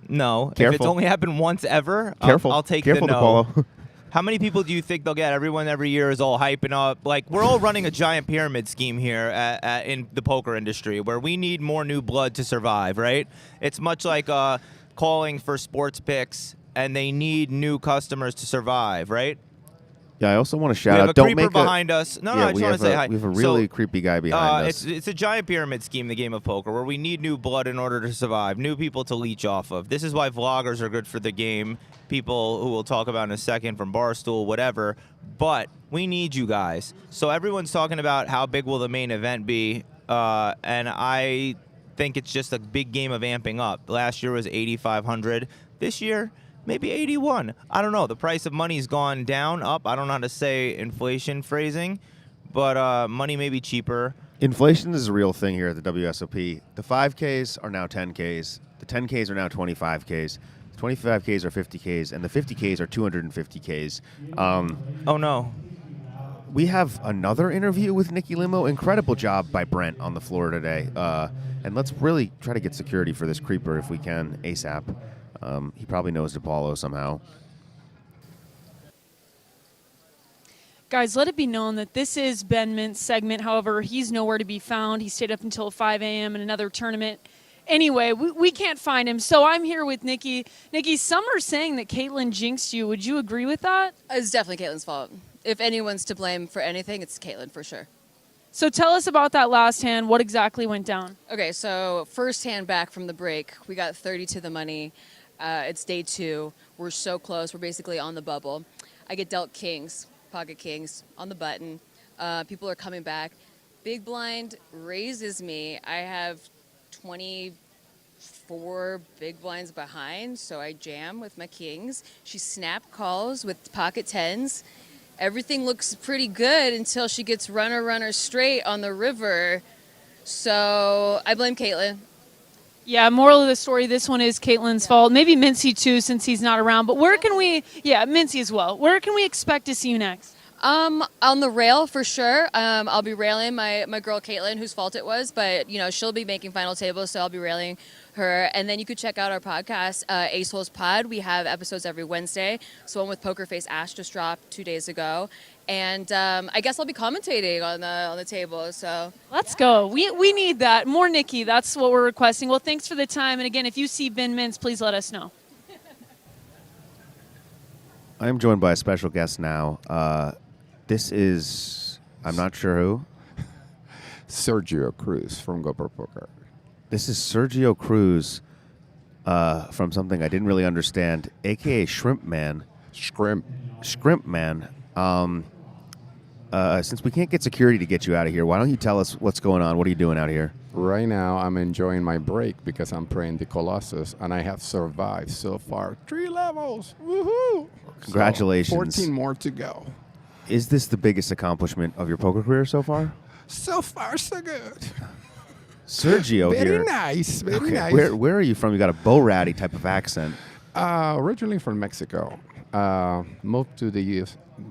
[SPEAKER 1] No.
[SPEAKER 2] Careful.
[SPEAKER 1] If it's only happened once ever,
[SPEAKER 2] Careful.
[SPEAKER 1] I'll take
[SPEAKER 2] Careful,
[SPEAKER 1] the no.
[SPEAKER 2] DePaulo.
[SPEAKER 1] How many people do you think they'll get? Everyone every year is all hyping up. Like, we're all running a giant pyramid scheme here in the poker industry where we need more new blood to survive, right? It's much like calling for sports picks, and they need new customers to survive, right?
[SPEAKER 2] Yeah, I also want to shout
[SPEAKER 1] we have
[SPEAKER 2] out.
[SPEAKER 1] a
[SPEAKER 2] Don't
[SPEAKER 1] creeper
[SPEAKER 2] make
[SPEAKER 1] behind us. No, I just want to say hi.
[SPEAKER 2] We have a really creepy guy behind us.
[SPEAKER 1] It's a giant pyramid scheme, the game of poker, where we need new blood in order to survive, new people to leech off of. This is why vloggers are good for the game, people who we'll talk about in a second from Barstool, whatever. But we need you guys. So everyone's talking about how big will the main event be, and I think it's just a big game of amping up. Last year was 8,500. This year, maybe 81. I don't know. The price of money's gone down, up. I don't know how to say inflation phrasing, but money may be cheaper.
[SPEAKER 2] Inflation is a real thing here at the WSOP. The 5Ks are now 10Ks. The 10Ks are now 25Ks. The 25Ks are 50Ks, and the 50Ks are 250Ks.
[SPEAKER 1] Oh, no.
[SPEAKER 2] We have another interview with Nikki Limo. Incredible job by Brent on the floor today. And let's really try to get security for this creeper if we can, ASAP. He probably knows DePaulo somehow.
[SPEAKER 10] Guys, let it be known that this is Ben Mint's segment. However, he's nowhere to be found. He stayed up until 5 a.m. in another tournament. Anyway, we can't find him. So I'm here with Nikki. Nikki, some are saying that Caitlin jinxed you. Would you agree with that?
[SPEAKER 11] It's definitely Caitlin's fault. If anyone's to blame for anything, it's Caitlin for sure.
[SPEAKER 10] So tell us about that last hand. What exactly went down?
[SPEAKER 11] Okay, so first hand back from the break, we got 30 to the money. It's day 2. We're so close. We're basically on the bubble. I get dealt kings, pocket kings, on the button. People are coming back. Big blind raises me. I have 24 big blinds behind, so I jam with my kings. She snap calls with pocket 10s. Everything looks pretty good until she gets runner straight on the river. So I blame Caitlin.
[SPEAKER 10] Yeah, moral of the story, this one is Caitlin's fault. Maybe Mintzy too, since he's not around. But where can we, Mintzy as well. Where can we expect to see you next?
[SPEAKER 11] On the rail for sure. I'll be railing my girl Caitlin, whose fault it was, but she'll be making final tables, so I'll be railing her. And then you could check out our podcast, Ace Holes Pod. We have episodes every Wednesday. So one with Poker Face Ash just dropped 2 days ago, and I guess I'll be commentating on the table. So
[SPEAKER 10] Let's go. We need that. More Nikki. That's what we're requesting. Well, thanks for the time. And again, if you see Ben Mintz, please let us know.
[SPEAKER 2] I am joined by a special guest now. This is, I'm not sure who.
[SPEAKER 13] Sergio Cruz from GoPro Poker.
[SPEAKER 2] This is Sergio Cruz from something I didn't really understand, a.k.a. Shrimp Man. Shrimp Man. Since we can't get security to get you out of here, why don't you tell us what's going on? What are you doing out here?
[SPEAKER 13] Right now, I'm enjoying my break because I'm playing the Colossus, and I have survived so far 3 levels. Woohoo!
[SPEAKER 2] Congratulations.
[SPEAKER 13] So 14 more to go.
[SPEAKER 2] Is this the biggest accomplishment of your poker career so far?
[SPEAKER 13] So far, so good.
[SPEAKER 2] Sergio
[SPEAKER 13] very
[SPEAKER 2] here.
[SPEAKER 13] Nice, very nice.
[SPEAKER 2] Where are you from? You got a Bo Ratty type of accent.
[SPEAKER 13] Originally from Mexico. Moved to the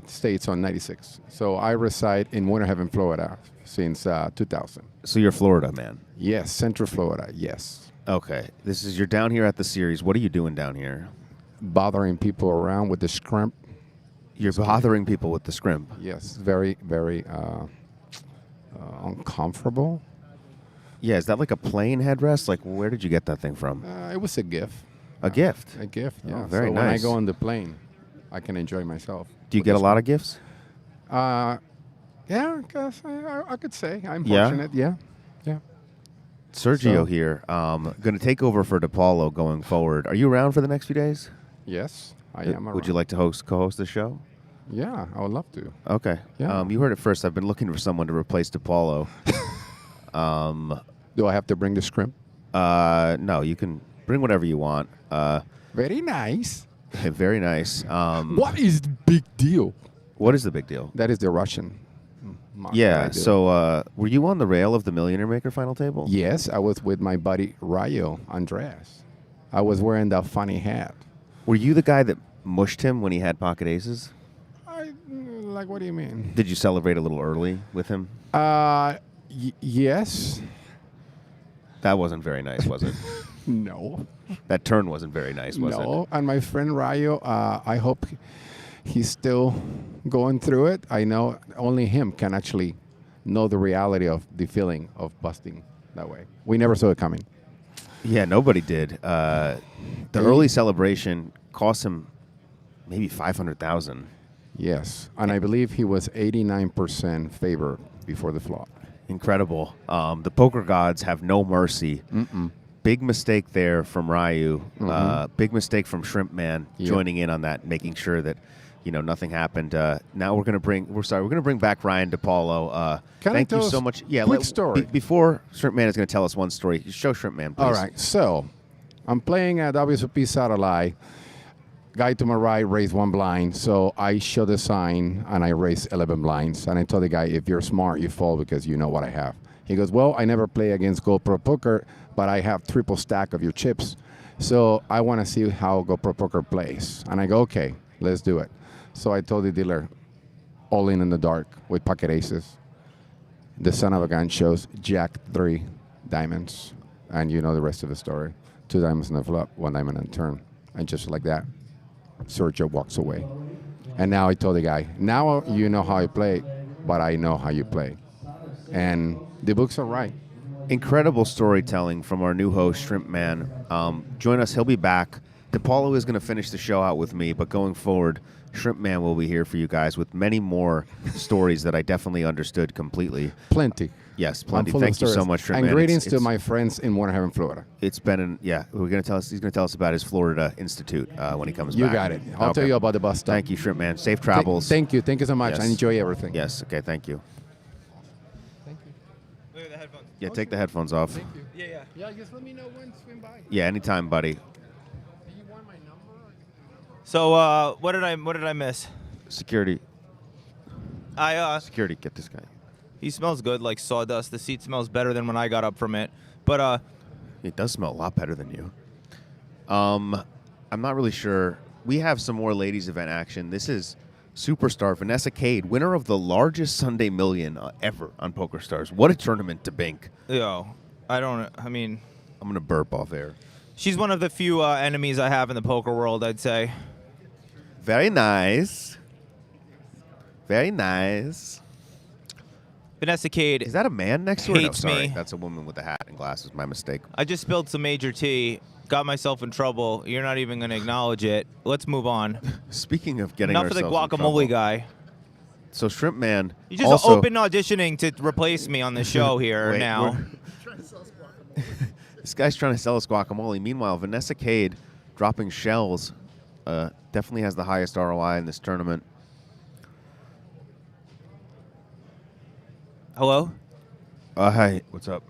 [SPEAKER 13] States on 96. So I reside in Winter Haven, Florida since 2000.
[SPEAKER 2] So you're a Florida man?
[SPEAKER 13] Yes, Central Florida, yes.
[SPEAKER 2] Okay. You're down here at the series. What are you doing down here?
[SPEAKER 13] Bothering people around with the scrimp.
[SPEAKER 2] You're bothering people with the scrimp?
[SPEAKER 13] Yes, very, very uncomfortable.
[SPEAKER 2] Yeah, is that like a plane headrest? Like, where did you get that thing from?
[SPEAKER 13] It was a gift.
[SPEAKER 2] A gift?
[SPEAKER 13] A gift, yeah.
[SPEAKER 2] Oh, very
[SPEAKER 13] so
[SPEAKER 2] nice.
[SPEAKER 13] when I go on the plane, I can enjoy myself.
[SPEAKER 2] Do you get a lot of gifts?
[SPEAKER 13] Yeah, I guess I could say I'm
[SPEAKER 2] Yeah?
[SPEAKER 13] fortunate. Yeah.
[SPEAKER 2] Sergio here, going to take over for DePaulo going forward. Are you around for the next few days?
[SPEAKER 13] Yes, I am around.
[SPEAKER 2] Would you like to co-host the show?
[SPEAKER 13] Yeah, I would love to.
[SPEAKER 2] Okay.
[SPEAKER 13] Yeah.
[SPEAKER 2] You heard it first. I've been looking for someone to replace DePaulo.
[SPEAKER 13] Do I have to bring the scrimp?
[SPEAKER 2] No, you can bring whatever you want.
[SPEAKER 13] Very nice.
[SPEAKER 2] Very nice.
[SPEAKER 13] What is the big deal?
[SPEAKER 2] What is the big deal?
[SPEAKER 13] That is the Russian.
[SPEAKER 2] Yeah, so were you on the rail of the Millionaire Maker final table?
[SPEAKER 13] Yes, I was with my buddy Rayo Andreas. I was wearing that funny hat.
[SPEAKER 2] Were you the guy that mushed him when he had pocket aces?
[SPEAKER 13] Like, what do you mean?
[SPEAKER 2] Did you celebrate a little early with him?
[SPEAKER 13] Yes.
[SPEAKER 2] That wasn't very nice, was it?
[SPEAKER 13] No.
[SPEAKER 2] That turn wasn't very nice, was it?
[SPEAKER 13] No, and my friend Rayo, I hope he's still going through it. I know only him can actually know the reality of the feeling of busting that way. We never saw it coming.
[SPEAKER 2] Yeah, nobody did. The early celebration cost him maybe $500,000.
[SPEAKER 13] Yes, and I believe he was 89% favor before the flop.
[SPEAKER 2] Incredible. The poker gods have no mercy. Big mistake there from Ryu. Big mistake from Shrimp Man joining in on that, making sure that nothing happened. Now we're gonna bring back Ryan DePaulo. Thank you so much. Yeah,
[SPEAKER 13] quick story.
[SPEAKER 2] Before Shrimp Man is gonna tell us one story. Show Shrimp Man, please.
[SPEAKER 13] All right, so I'm playing at WSOP Satellite. Guy to my right raised 1 blind, so I show the sign and I raise 11 blinds. And I told the guy, if you're smart, you fall because you know what I have. He goes, well, I never play against GoPro Poker, but I have triple stack of your chips. So I want to see how GoPro Poker plays. And I go, okay, let's do it. So I told the dealer, all in the dark with pocket aces. The son of a gun shows Jack 3 diamonds. And you know the rest of the story. 2 diamonds in the flop, 1 diamond in turn. And just like that, Sergio walks away. And now I told the guy, now you know how I play, but I know how you play. And the books are right.
[SPEAKER 2] Incredible storytelling from our new host, Shrimp Man. Join us. He'll be back. DePaulo is going to finish the show out with me, but going forward, Shrimp Man will be here for you guys with many more stories that I definitely understood completely.
[SPEAKER 13] Plenty.
[SPEAKER 2] Yes, plenty. Thank you so much, Shrimp Man.
[SPEAKER 13] And greetings to my friends in Winter Haven, Florida.
[SPEAKER 2] It's been, he's going to tell us about his Florida Institute when he comes back.
[SPEAKER 13] You got it. I'll tell you about the bus stop.
[SPEAKER 2] Thank you, Shrimp Man. Safe travels.
[SPEAKER 13] Thank you so much.
[SPEAKER 2] Yes.
[SPEAKER 13] I enjoy everything.
[SPEAKER 2] Yes, okay, thank you.
[SPEAKER 13] Thank you.
[SPEAKER 5] Look at the headphones.
[SPEAKER 2] Yeah, take the headphones off.
[SPEAKER 13] Thank you.
[SPEAKER 5] Yeah.
[SPEAKER 13] Just let me know when to swing by.
[SPEAKER 2] Yeah, anytime, buddy.
[SPEAKER 13] Do you want my number?
[SPEAKER 1] So what did I miss?
[SPEAKER 2] Security. Security, get this guy.
[SPEAKER 1] He smells good, like sawdust. The seat smells better than when I got up from it. But
[SPEAKER 2] it does smell a lot better than you. I'm not really sure. We have some more ladies event action. This is superstar Vanessa Cade, winner of the largest Sunday Million ever on PokerStars. What a tournament to bink.
[SPEAKER 1] Yo, I mean,
[SPEAKER 2] I'm gonna burp off air.
[SPEAKER 1] She's one of the few enemies I have in the poker world, I'd say.
[SPEAKER 2] Very nice. Very nice.
[SPEAKER 1] Vanessa Cade.
[SPEAKER 2] Is that a man next to her? No,
[SPEAKER 1] hates
[SPEAKER 2] sorry.
[SPEAKER 1] me.
[SPEAKER 2] That's a woman with a hat and glasses. My mistake.
[SPEAKER 1] I just spilled some major tea, got myself in trouble. You're not even going to acknowledge it. Let's move on.
[SPEAKER 2] Speaking of getting
[SPEAKER 1] Enough of the
[SPEAKER 2] ourselves in
[SPEAKER 1] guacamole
[SPEAKER 2] trouble.
[SPEAKER 1] guy.
[SPEAKER 2] So Shrimp Man.
[SPEAKER 1] You just
[SPEAKER 2] also,
[SPEAKER 1] open auditioning to replace me on the show here
[SPEAKER 2] Wait,
[SPEAKER 1] now.
[SPEAKER 2] This guy's trying to sell us guacamole. Meanwhile, Vanessa Cade dropping shells definitely has the highest ROI in this tournament.
[SPEAKER 1] Hello?
[SPEAKER 2] Hi. What's up?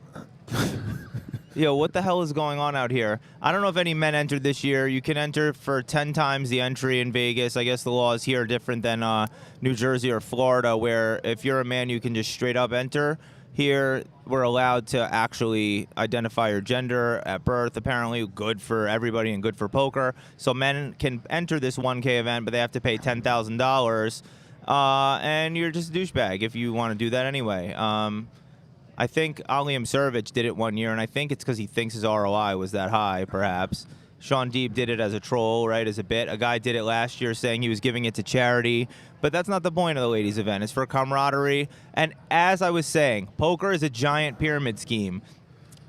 [SPEAKER 1] Yo, what the hell is going on out here? I don't know if any men entered this year. You can enter for 10 times the entry in Vegas. I guess the laws here are different than New Jersey or Florida, where if you're a man, you can just straight up enter. Here, we're allowed to actually identify your gender at birth, apparently good for everybody and good for poker. So men can enter this 1K event, but they have to pay $10,000. And you're just a douchebag if you want to do that anyway. I think Aliam Servich did it one year, and I think it's because he thinks his ROI was that high, perhaps. Sean Deeb did it as a troll, right, as a bit. A guy did it last year saying he was giving it to charity. But that's not the point of the ladies' event. It's for camaraderie. And as I was saying, poker is a giant pyramid scheme.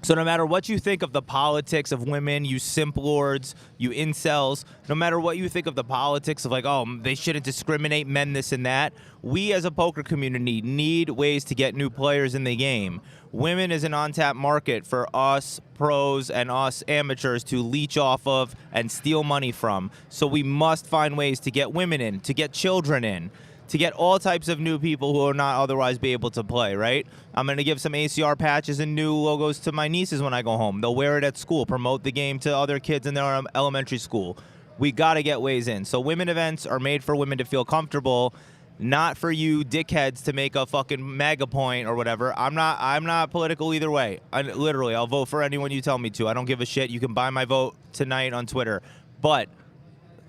[SPEAKER 1] So no matter what you think of the politics of women, you simp lords, you incels, no matter what you think of the politics of like, oh, they shouldn't discriminate men, this and that, we as a poker community need ways to get new players in the game. Women is an untapped market for us pros and us amateurs to leech off of and steal money from. So we must find ways to get women in, to get children in, to get all types of new people who will not otherwise be able to play, right? I'm going to give some ACR patches and new logos to my nieces when I go home. They'll wear it at school, promote the game to other kids in their elementary school. We got to get ways in. So women events are made for women to feel comfortable, not for you dickheads to make a fucking MAGA point or whatever. I'm not political either way. Literally, I'll vote for anyone you tell me to. I don't give a shit. You can buy my vote tonight on Twitter. But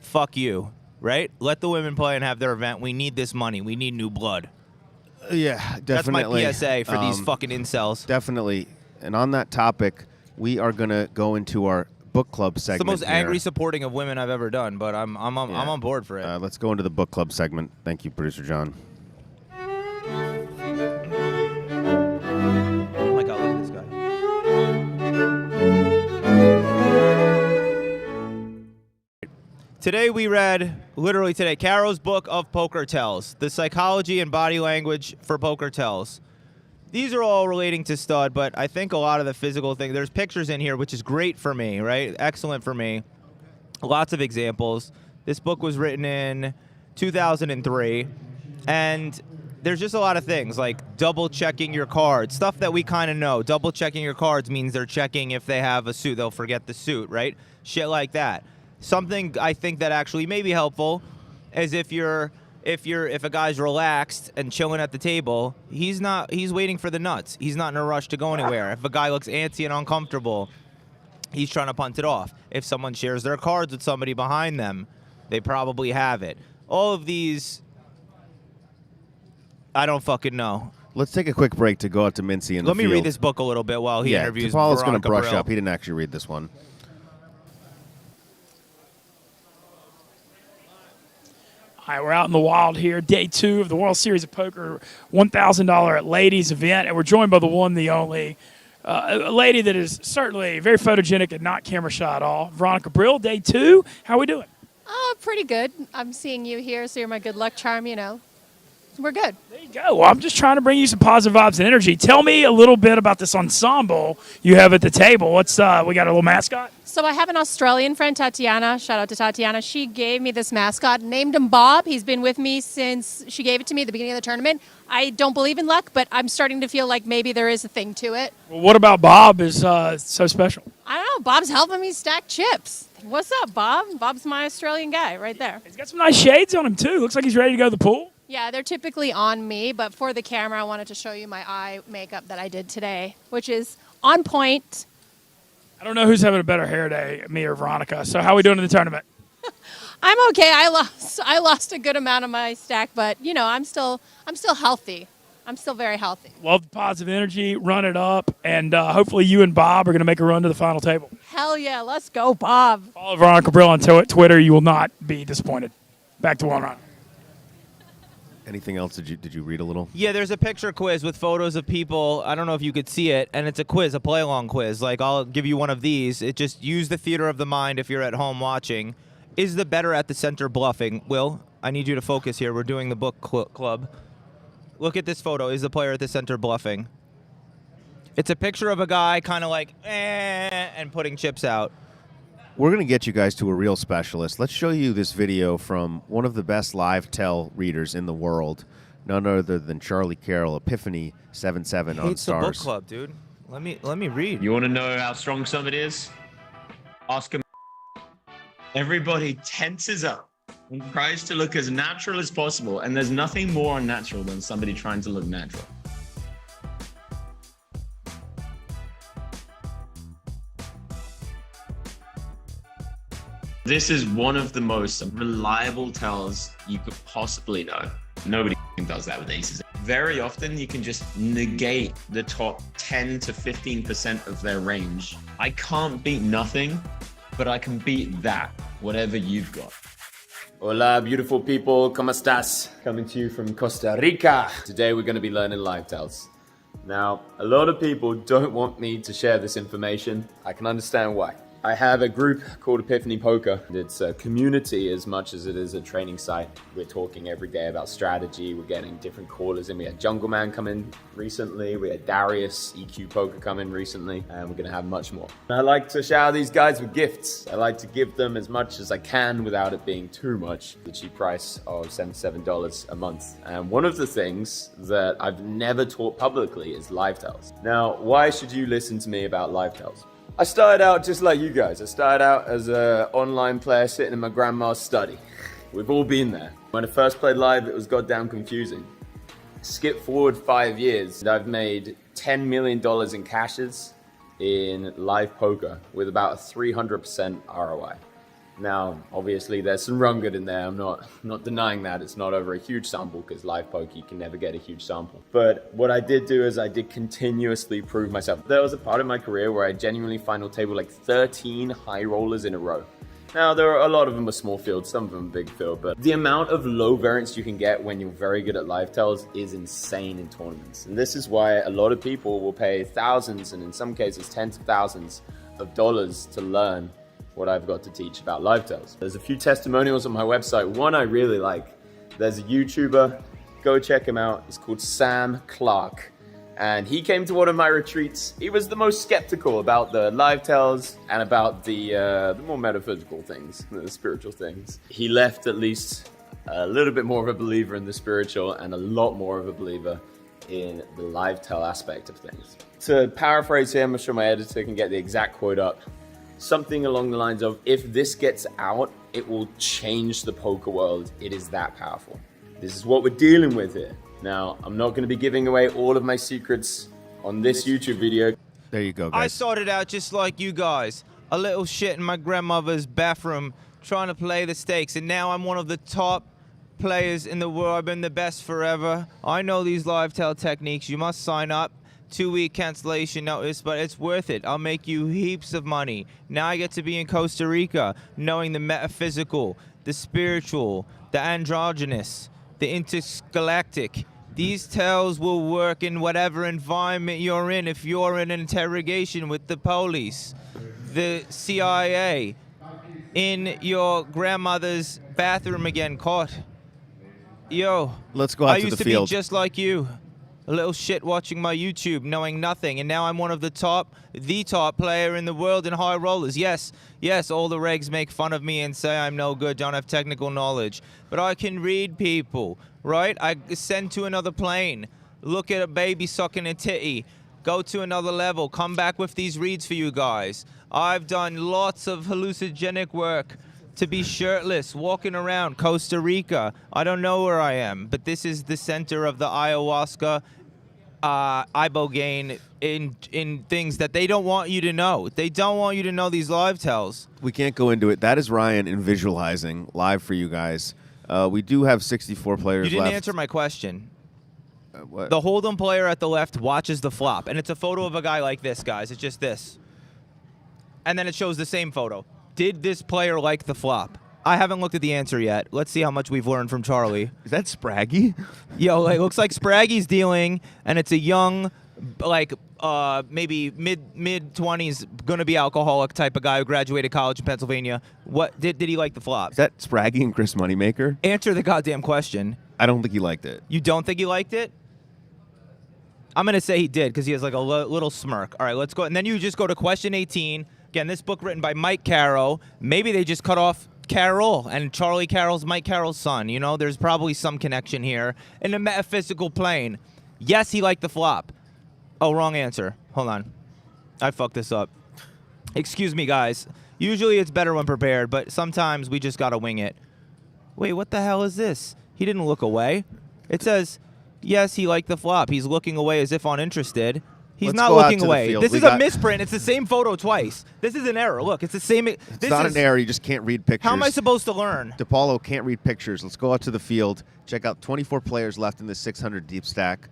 [SPEAKER 1] fuck you. Right? Let the women play and have their event. We need this money. We need new blood.
[SPEAKER 2] Yeah, definitely.
[SPEAKER 1] That's my PSA for these fucking incels.
[SPEAKER 2] Definitely. And on that topic, we are going to go into our book club segment.
[SPEAKER 1] It's the most
[SPEAKER 2] here.
[SPEAKER 1] angry supporting of women I've ever done, but I'm on board for it.
[SPEAKER 2] Let's go into the book club segment. Thank you, Producer John.
[SPEAKER 1] Oh my God, look at this guy. Today we read, literally today, Caro's book of Poker Tells, The Psychology and Body Language for Poker Tells. These are all relating to stud, but I think a lot of the physical thing, there's pictures in here, which is great for me, right? Excellent for me. Lots of examples. This book was written in 2003, and there's just a lot of things, like double-checking your cards, stuff that we kind of know. Double-checking your cards means they're checking if they have a suit. They'll forget the suit, right? Shit like that. Something I think that actually may be helpful is if a guy's relaxed and chilling at the table, he's waiting for the nuts. He's not in a rush to go anywhere. If a guy looks antsy and uncomfortable, he's trying to punt it off. If someone shares their cards with somebody behind them, they probably have it. All of these, I don't fucking know.
[SPEAKER 2] Let's take a quick break to go out to Mintzy in the
[SPEAKER 1] Let me
[SPEAKER 2] field.
[SPEAKER 1] read this book a little bit while he interviews
[SPEAKER 2] DePaulo's going to
[SPEAKER 1] Veronica
[SPEAKER 2] brush
[SPEAKER 1] Brill.
[SPEAKER 2] up. He didn't actually read this one.
[SPEAKER 8] All right, we're out in the wild here, day 2 of the World Series of Poker $1,000 ladies event, and we're joined by the one, the only, a lady that is certainly very photogenic and not camera shy at all. Veronica Brill, day 2. How are we doing?
[SPEAKER 14] Oh, pretty good. I'm seeing you here, so you're my good luck charm, you know. We're good.
[SPEAKER 8] There you go. Well, I'm just trying to bring you some positive vibes and energy. Tell me a little bit about this ensemble you have at the table. What's we got a little mascot?
[SPEAKER 14] So I have an Australian friend, Tatiana. Shout out to Tatiana. She gave me this mascot, named him Bob. He's been with me since she gave it to me at the beginning of the tournament. I don't believe in luck, but I'm starting to feel like maybe there is a thing to it.
[SPEAKER 8] Well, what about Bob is so special?
[SPEAKER 14] I don't know. Bob's helping me stack chips. What's up, Bob? Bob's my Australian guy right there.
[SPEAKER 8] He's got some nice shades on him, too. Looks like he's ready to go to the pool.
[SPEAKER 14] Yeah, they're typically on me, but for the camera, I wanted to show you my eye makeup that I did today, which is on point.
[SPEAKER 8] I don't know who's having a better hair day, me or Veronica. So how are we doing in the tournament?
[SPEAKER 14] I'm okay. I lost a good amount of my stack, but you know, I'm still healthy. I'm still very healthy.
[SPEAKER 8] Love the positive energy. Run it up, and hopefully you and Bob are going to make a run to the final table.
[SPEAKER 14] Hell yeah, let's go, Bob.
[SPEAKER 8] Follow Veronica Brill on Twitter. You will not be disappointed. Back to one run.
[SPEAKER 2] Anything else? Did you read a little?
[SPEAKER 1] Yeah, there's a picture quiz with photos of people. I don't know if you could see it, and it's a quiz, a play-along quiz. Like, I'll give you one of these. It just use the theater of the mind if you're at home watching. Is the better at the center bluffing? Will, I need you to focus here. We're doing the book club. Look at this photo. Is the player at the center bluffing? It's a picture of a guy kind of like, and putting chips out.
[SPEAKER 2] We're going to get you guys to a real specialist. Let's show you this video from one of the best live tell readers in the world, none other than Charlie Carroll, Epiphany 77 on
[SPEAKER 1] Hates the book
[SPEAKER 2] Stars.
[SPEAKER 1] club, dude. Let me read.
[SPEAKER 15] You want to know how strong somebody is? Ask him. Everybody tenses up and tries to look as natural as possible, and there's nothing more unnatural than somebody trying to look natural. This is one of the most reliable tells you could possibly know. Nobody does that with aces. Very often you can just negate the top 10 to 15% of their range. I can't beat nothing, but I can beat that, whatever you've got.
[SPEAKER 16] Hola, beautiful people. ¿Cómo estás? Coming to you from Costa Rica. Today we're going to be learning live tells. Now, a lot of people don't want me to share this information. I can understand why. I have a group called Epiphany Poker. It's a community as much as it is a training site. We're talking every day about strategy. We're getting different callers in. We had Jungle Man come in recently. We had Darius, EQ Poker come in recently. And we're going to have much more. I like to shower these guys with gifts. I like to give them as much as I can without it being too much. The cheap price of $77 a month. And one of the things that I've never taught publicly is live tells. Now, why should you listen to me about live tells? I started out just like you guys. I started out as an online player sitting in my grandma's study. We've all been there. When I first played live, it was goddamn confusing. Skip forward 5 years, and I've made $10 million in cashes in live poker with about a 300% ROI. Now, obviously, there's some wrong good in there. I'm not denying that. It's not over a huge sample because live poker, you can never get a huge sample. But what I did do is I did continuously prove myself. There was a part of my career where I genuinely final table like 13 high rollers in a row. Now, there are a lot of them are small fields, some of them big field, but the amount of low variance you can get when you're very good at live tells is insane in tournaments. And this is why a lot of people will pay thousands and in some cases tens of thousands of dollars to learn what I've got to teach about live tells. There's a few testimonials on my website. One I really like. There's a YouTuber, go check him out. He's called Sam Clark. And he came to one of my retreats. He was the most skeptical about the live tells and about the more metaphysical things, the spiritual things. He left at least a little bit more of a believer in the spiritual and a lot more of a believer in the live tell aspect of things. To paraphrase him, I'm sure my editor can get the exact quote up. Something along the lines of, if this gets out, it will change the poker world. It is that powerful. This is what we're dealing with here. Now, I'm not going to be giving away all of my secrets on this YouTube video.
[SPEAKER 2] There you go, guys.
[SPEAKER 1] I started out just like you guys. A little shit in my grandmother's bathroom trying to play the stakes. And now I'm one of the top players in the world. I've been the best forever. I know these live tell techniques. You must sign up. 2-week cancellation notice, but it's worth it. I'll make you heaps of money. Now I get to be in Costa Rica, knowing the metaphysical, the spiritual, the androgynous, the intergalactic. These tells will work in whatever environment you're in. If you're in an interrogation with the police, the CIA, in your grandmother's bathroom again, caught. Yo,
[SPEAKER 2] let's go out
[SPEAKER 1] I
[SPEAKER 2] to
[SPEAKER 1] used
[SPEAKER 2] the
[SPEAKER 1] to
[SPEAKER 2] field.
[SPEAKER 1] be just like you. A little shit watching my YouTube, knowing nothing, and now I'm one of the top player in the world in high rollers. Yes, all the regs make fun of me and say I'm no good, don't have technical knowledge, but I can read people, right? I ascend to another plane, look at a baby sucking a titty, go to another level, come back with these reads for you guys. I've done lots of hallucinogenic work to be shirtless, walking around Costa Rica. I don't know where I am, but this is the center of the ayahuasca IBO gain in things that they don't want you to know. They don't want you to know these live tells.
[SPEAKER 2] We can't go into it. That is Ryan in visualizing live for you guys. We do have 64 players
[SPEAKER 1] You didn't
[SPEAKER 2] left.
[SPEAKER 1] answer my question.
[SPEAKER 2] What?
[SPEAKER 1] The Hold'em player at the left watches the flop, and it's a photo of a guy like this, guys. It's just this. And then it shows the same photo. Did this player like the flop? I haven't looked at the answer yet. Let's see how much we've learned from Charlie.
[SPEAKER 2] Is that Spraggy?
[SPEAKER 1] Yo, it looks like Spraggy's dealing, and it's a young, like maybe mid-20s, gonna be alcoholic type of guy who graduated college in Pennsylvania. What did he like the flop?
[SPEAKER 2] Is that Spraggy and Chris Moneymaker?
[SPEAKER 1] Answer the goddamn question.
[SPEAKER 2] I don't think he liked it.
[SPEAKER 1] You don't think he liked it? I'm gonna say he did because he has like a little smirk. All right, let's go. And then you just go to question 18. Again, this book written by Mike Carroll. Maybe they just cut off Carroll, and Charlie Carroll's Mike Carroll's son. You know, there's probably some connection here in the metaphysical plane. Yes, he liked the flop. Oh, wrong answer. Hold on. I fucked this up. Excuse me, guys. Usually it's better when prepared, but sometimes we just got to wing it. Wait, what the hell is this? He didn't look away. It says, yes, he liked the flop. He's looking away as if uninterested. He's not looking away. This is a misprint. It's the same photo twice. This is an error. Look, it's the same.
[SPEAKER 2] It's not an error. You just can't read pictures.
[SPEAKER 1] How am I supposed to learn?
[SPEAKER 2] DePaulo can't read pictures. Let's go out to the field. Check out 24 players left in the 600 deep stack.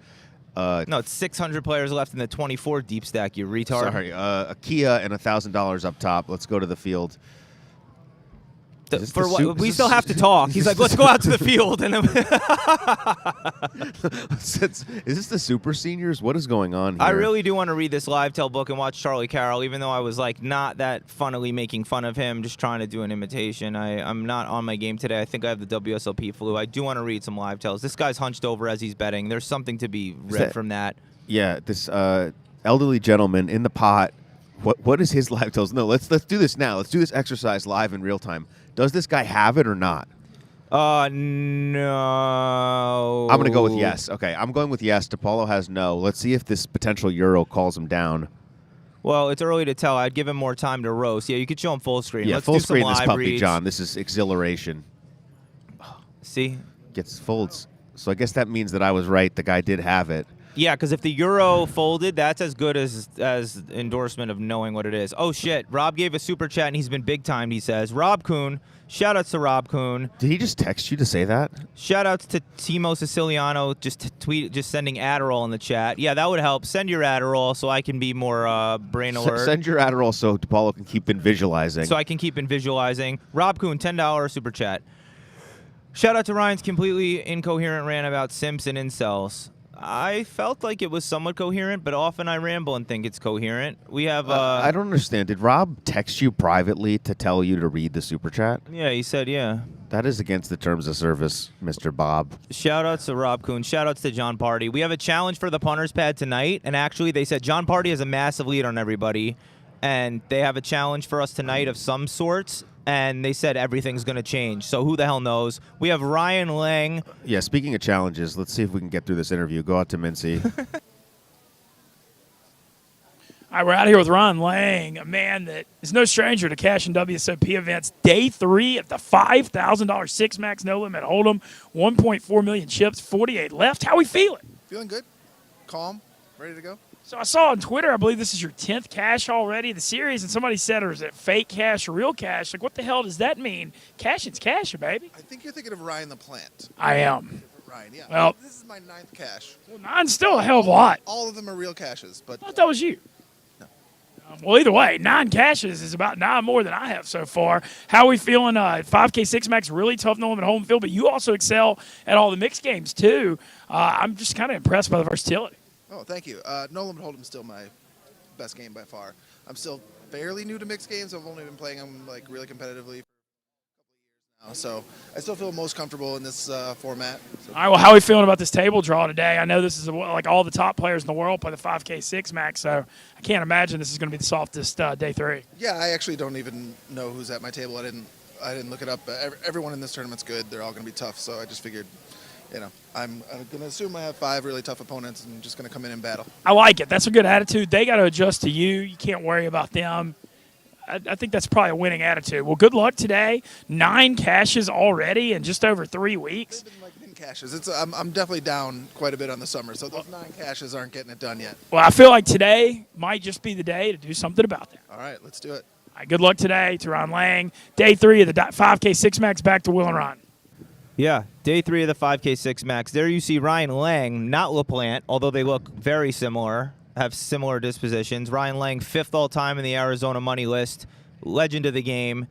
[SPEAKER 1] No, it's 600 players left in the 24 deep stack, you retard.
[SPEAKER 2] Sorry. A Kia and $1,000 up top. Let's go to the field.
[SPEAKER 1] For what? We still have to talk. He's like, let's go out to the field. And then
[SPEAKER 2] is this the Super Seniors? What is going on here?
[SPEAKER 1] I really do want to read this live tell book and watch Charlie Carroll, even though I was like not that funnily making fun of him, just trying to do an imitation. I'm not on my game today. I think I have the WSOP flu. I do want to read some live tells. This guy's hunched over as he's betting. There's something to be read from that.
[SPEAKER 2] Yeah, this elderly gentleman in the pot. What is his live tells? No, let's do this now. Let's do this exercise live in real time. Does this guy have it or not?
[SPEAKER 1] No.
[SPEAKER 2] I'm going to go with yes. Okay, I'm going with yes. DePaulo has no. Let's see if this potential Euro calls him down.
[SPEAKER 1] Well, it's early to tell. I'd give him more time to roast. Yeah, you could show him full screen.
[SPEAKER 2] Yeah,
[SPEAKER 1] Let's
[SPEAKER 2] full
[SPEAKER 1] do some
[SPEAKER 2] screen this
[SPEAKER 1] live
[SPEAKER 2] puppy,
[SPEAKER 1] reads.
[SPEAKER 2] John. This is exhilaration.
[SPEAKER 1] See?
[SPEAKER 2] Gets folds. So I guess that means that I was right. The guy did have it.
[SPEAKER 1] Yeah, because if the Euro folded, that's as good as endorsement of knowing what it is. Oh, shit. Rob gave a super chat, and he's been big-timed, he says. Rob Kuhn. Shout-outs to Rob Kuhn.
[SPEAKER 2] Did he just text you to say that?
[SPEAKER 1] Shout-outs to Timo Siciliano, just sending Adderall in the chat. Yeah, that would help. Send your Adderall so I can be more brain alert.
[SPEAKER 2] Send your Adderall so DePaulo can keep in visualizing.
[SPEAKER 1] So I can keep in visualizing. Rob Kuhn, $10 super chat. Shout-out to Ryan's completely incoherent rant about simps and incels. I felt like it was somewhat coherent, but often I ramble and think it's coherent. We have.
[SPEAKER 2] I don't understand. Did Rob text you privately to tell you to read the super chat?
[SPEAKER 1] Yeah, he said, yeah.
[SPEAKER 2] That is against the terms of service, Mr. Bob.
[SPEAKER 1] Shout-outs to Rob Kuhn. Shout-outs to John Party. We have a challenge for the punter's pad tonight, and actually they said John Party has a massive lead on everybody, and they have a challenge for us tonight of some sorts. And they said everything's going to change. So who the hell knows? We have Ryan Lang.
[SPEAKER 2] Yeah, speaking of challenges, let's see if we can get through this interview. Go out to Mintzy.
[SPEAKER 8] All right, we're out here with Ryan Lang, a man that is no stranger to cash and WSOP events. Day 3 at the $5,000 Six Max No Limit Hold'em. 1.4 million chips, 48 left. How we feeling?
[SPEAKER 17] Feeling good, calm, ready to go.
[SPEAKER 8] So I saw on Twitter, I believe this is your 10th cash already of the series, and somebody said, or is it fake cash or real cash? Like, what the hell does that mean? Cashing's cashing, baby.
[SPEAKER 17] I think you're thinking of Ryan the Plant.
[SPEAKER 8] I am.
[SPEAKER 17] Ryan, yeah.
[SPEAKER 8] Well,
[SPEAKER 17] this is my 9th cash.
[SPEAKER 8] Well, 9's still a hell of a lot.
[SPEAKER 17] All of them are real cashes, but
[SPEAKER 8] I thought that was you.
[SPEAKER 17] No.
[SPEAKER 8] Well, either way, 9 cashes is about 9 more than I have so far. How are we feeling? 5K 6 Max, really tough no limit home field, but you also excel at all the mixed games too. I'm just kind of impressed by the versatility.
[SPEAKER 17] Oh, thank you. No Limit Hold'em is still my best game by far. I'm still fairly new to mixed games. I've only been playing them like really competitively for a couple of years now, so I still feel most comfortable in this format. So.
[SPEAKER 8] All right, well, how are we feeling about this table draw today? I know this is like all the top players in the world play the 5K 6 Max, so I can't imagine this is going to be the softest day 3.
[SPEAKER 17] Yeah, I actually don't even know who's at my table. I didn't look it up. Everyone in this tournament's good. They're all going to be tough, so I just figured. You know, I'm going to assume I have 5 really tough opponents and just going to come in and battle.
[SPEAKER 8] I like it. That's a good attitude. They got to adjust to you. You can't worry about them. I think that's probably a winning attitude. Well, good luck today. 9 cashes already in just over 3 weeks.
[SPEAKER 17] They've been like cashes. I'm definitely down quite a bit on the summer, so those 9 cashes aren't getting it done yet.
[SPEAKER 8] Well, I feel like today might just be the day to do something about that.
[SPEAKER 17] All right, let's do it.
[SPEAKER 8] All right, good luck today to Ron Lang. Day 3 of the 5K 6-Max. Back to Will and Ron.
[SPEAKER 1] Yeah, day 3 of the 5K 6-Max. There you see Ryan Lang, not LaPlante, although they look very similar, have similar dispositions. Ryan Lang, 5th all-time in the Arizona money list, legend of the game.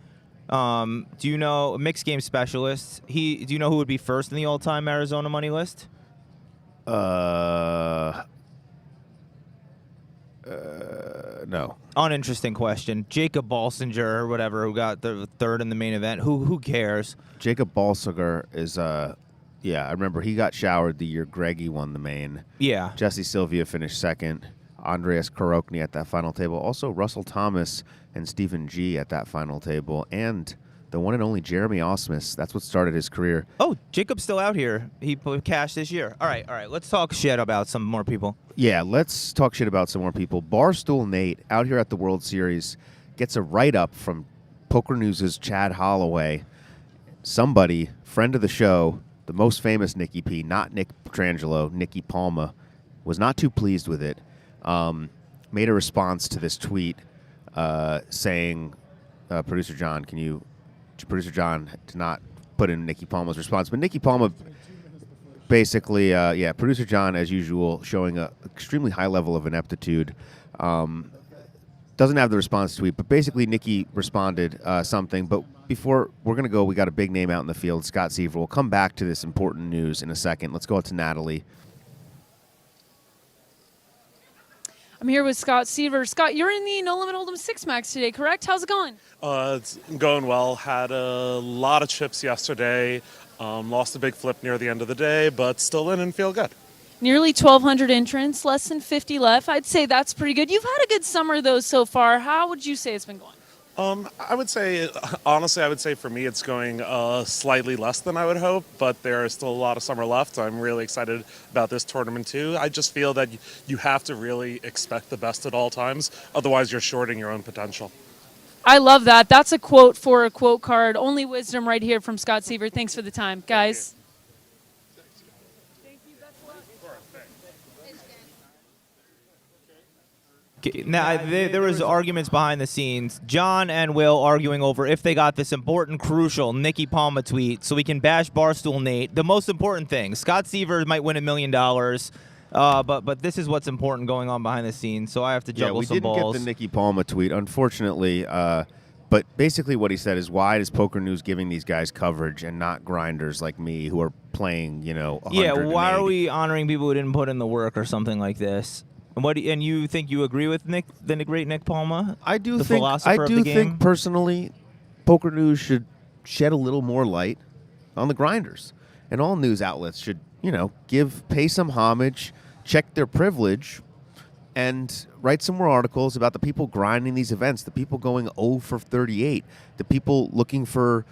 [SPEAKER 1] Do you know, mixed game specialist, do you know who would be first in the all-time Arizona money list?
[SPEAKER 2] No.
[SPEAKER 1] Uninteresting question. Jacob Balsinger or whatever, who got the 3rd in the main event. Who cares?
[SPEAKER 2] Jacob Balsinger is, I remember he got showered the year Greggy won the main.
[SPEAKER 1] Yeah.
[SPEAKER 2] Jesse Sylvia finished 2nd. Andreas Karokny at that final table. Also Russell Thomas and Stephen G at that final table. And the one and only Jeremy Osmus. That's what started his career.
[SPEAKER 1] Oh, Jacob's still out here. He put cash this year. All right. Let's talk shit about some more people.
[SPEAKER 2] Yeah, let's talk shit about some more people. Barstool Nate out here at the World Series gets a write-up from Poker News' Chad Holloway. Somebody, friend of the show, the most famous Nicky P, not Nick Petrangelo, Nicky Palma, was not too pleased with it. Made a response to this tweet saying, Producer John, Producer John did not put in Nicky Palma's response, but Nicky Palma basically, Producer John, as usual, showing an extremely high level of ineptitude. Doesn't have the response tweet, but basically Nicky responded something. But before we're going to go, we got a big name out in the field, Scott Seaver. We'll come back to this important news in a second. Let's go out to Natalie.
[SPEAKER 10] I'm here with Scott Seaver. Scott, you're in the No Limit Hold'em 6-Max today, correct? How's it going?
[SPEAKER 18] It's going well. Had a lot of chips yesterday. Lost a big flip near the end of the day, but still in and feel good.
[SPEAKER 10] Nearly 1,200 entrants, less than 50 left. I'd say that's pretty good. You've had a good summer, though, so far. How would you say it's been going?
[SPEAKER 18] I would say, honestly, for me it's going slightly less than I would hope, but there is still a lot of summer left. I'm really excited about this tournament, too. I just feel that you have to really expect the best at all times. Otherwise, you're shorting your own potential.
[SPEAKER 10] I love that. That's a quote for a quote card. Only wisdom right here from Scott Seaver. Thanks for the time, guys.
[SPEAKER 1] Now, there was arguments behind the scenes. John and Will arguing over if they got this important, crucial Nicky Palma tweet so we can bash Barstool Nate. The most important thing, Scott Seaver might win $1 million, but this is what's important going on behind the scenes, so I have to juggle some balls.
[SPEAKER 2] We didn't get the Nicky Palma tweet, unfortunately, but basically what he said is, why is Poker News giving these guys coverage and not grinders like me who are playing, 100
[SPEAKER 1] Yeah, why are we honoring people who didn't put in the work or something like this? And you think you agree with the great Nick Palma?
[SPEAKER 2] I do
[SPEAKER 1] the
[SPEAKER 2] think.
[SPEAKER 1] philosopher
[SPEAKER 2] I
[SPEAKER 1] of
[SPEAKER 2] do
[SPEAKER 1] the game?
[SPEAKER 2] think personally, Poker News should shed a little more light on the grinders, and all news outlets should, pay some homage, check their privilege, and write some more articles about the people grinding these events, the people going 0 for 38, the people looking for,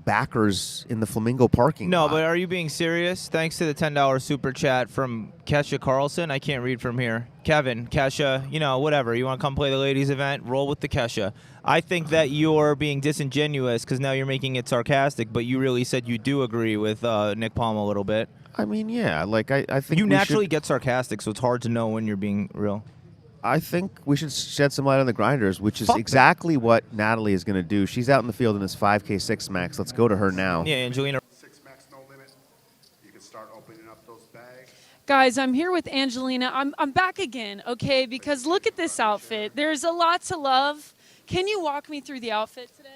[SPEAKER 2] backers in the Flamingo parking lot.
[SPEAKER 1] No, but are you being serious? Thanks to the $10 super chat from Kesha Carlson. I can't read from here. Kevin, Kesha, whatever. You want to come play the ladies' event? Roll with the Kesha. I think that you're being disingenuous because now you're making it sarcastic, but you really said you do agree with Nick Palma a little bit.
[SPEAKER 2] I mean, yeah. I think
[SPEAKER 1] you naturally get sarcastic, so it's hard to know when you're being real.
[SPEAKER 2] I think we should shed some light on the grinders, which is exactly what Natalie is going to do. She's out in the field in this 5K 6-Max. Let's go to her now.
[SPEAKER 1] Yeah, Angelina.
[SPEAKER 3] 6-Max, no limit. You can start opening up those bags.
[SPEAKER 10] Guys, I'm here with Angelina. I'm back again, okay, because look at this outfit. There's a lot to love. Can you walk me through the outfit today?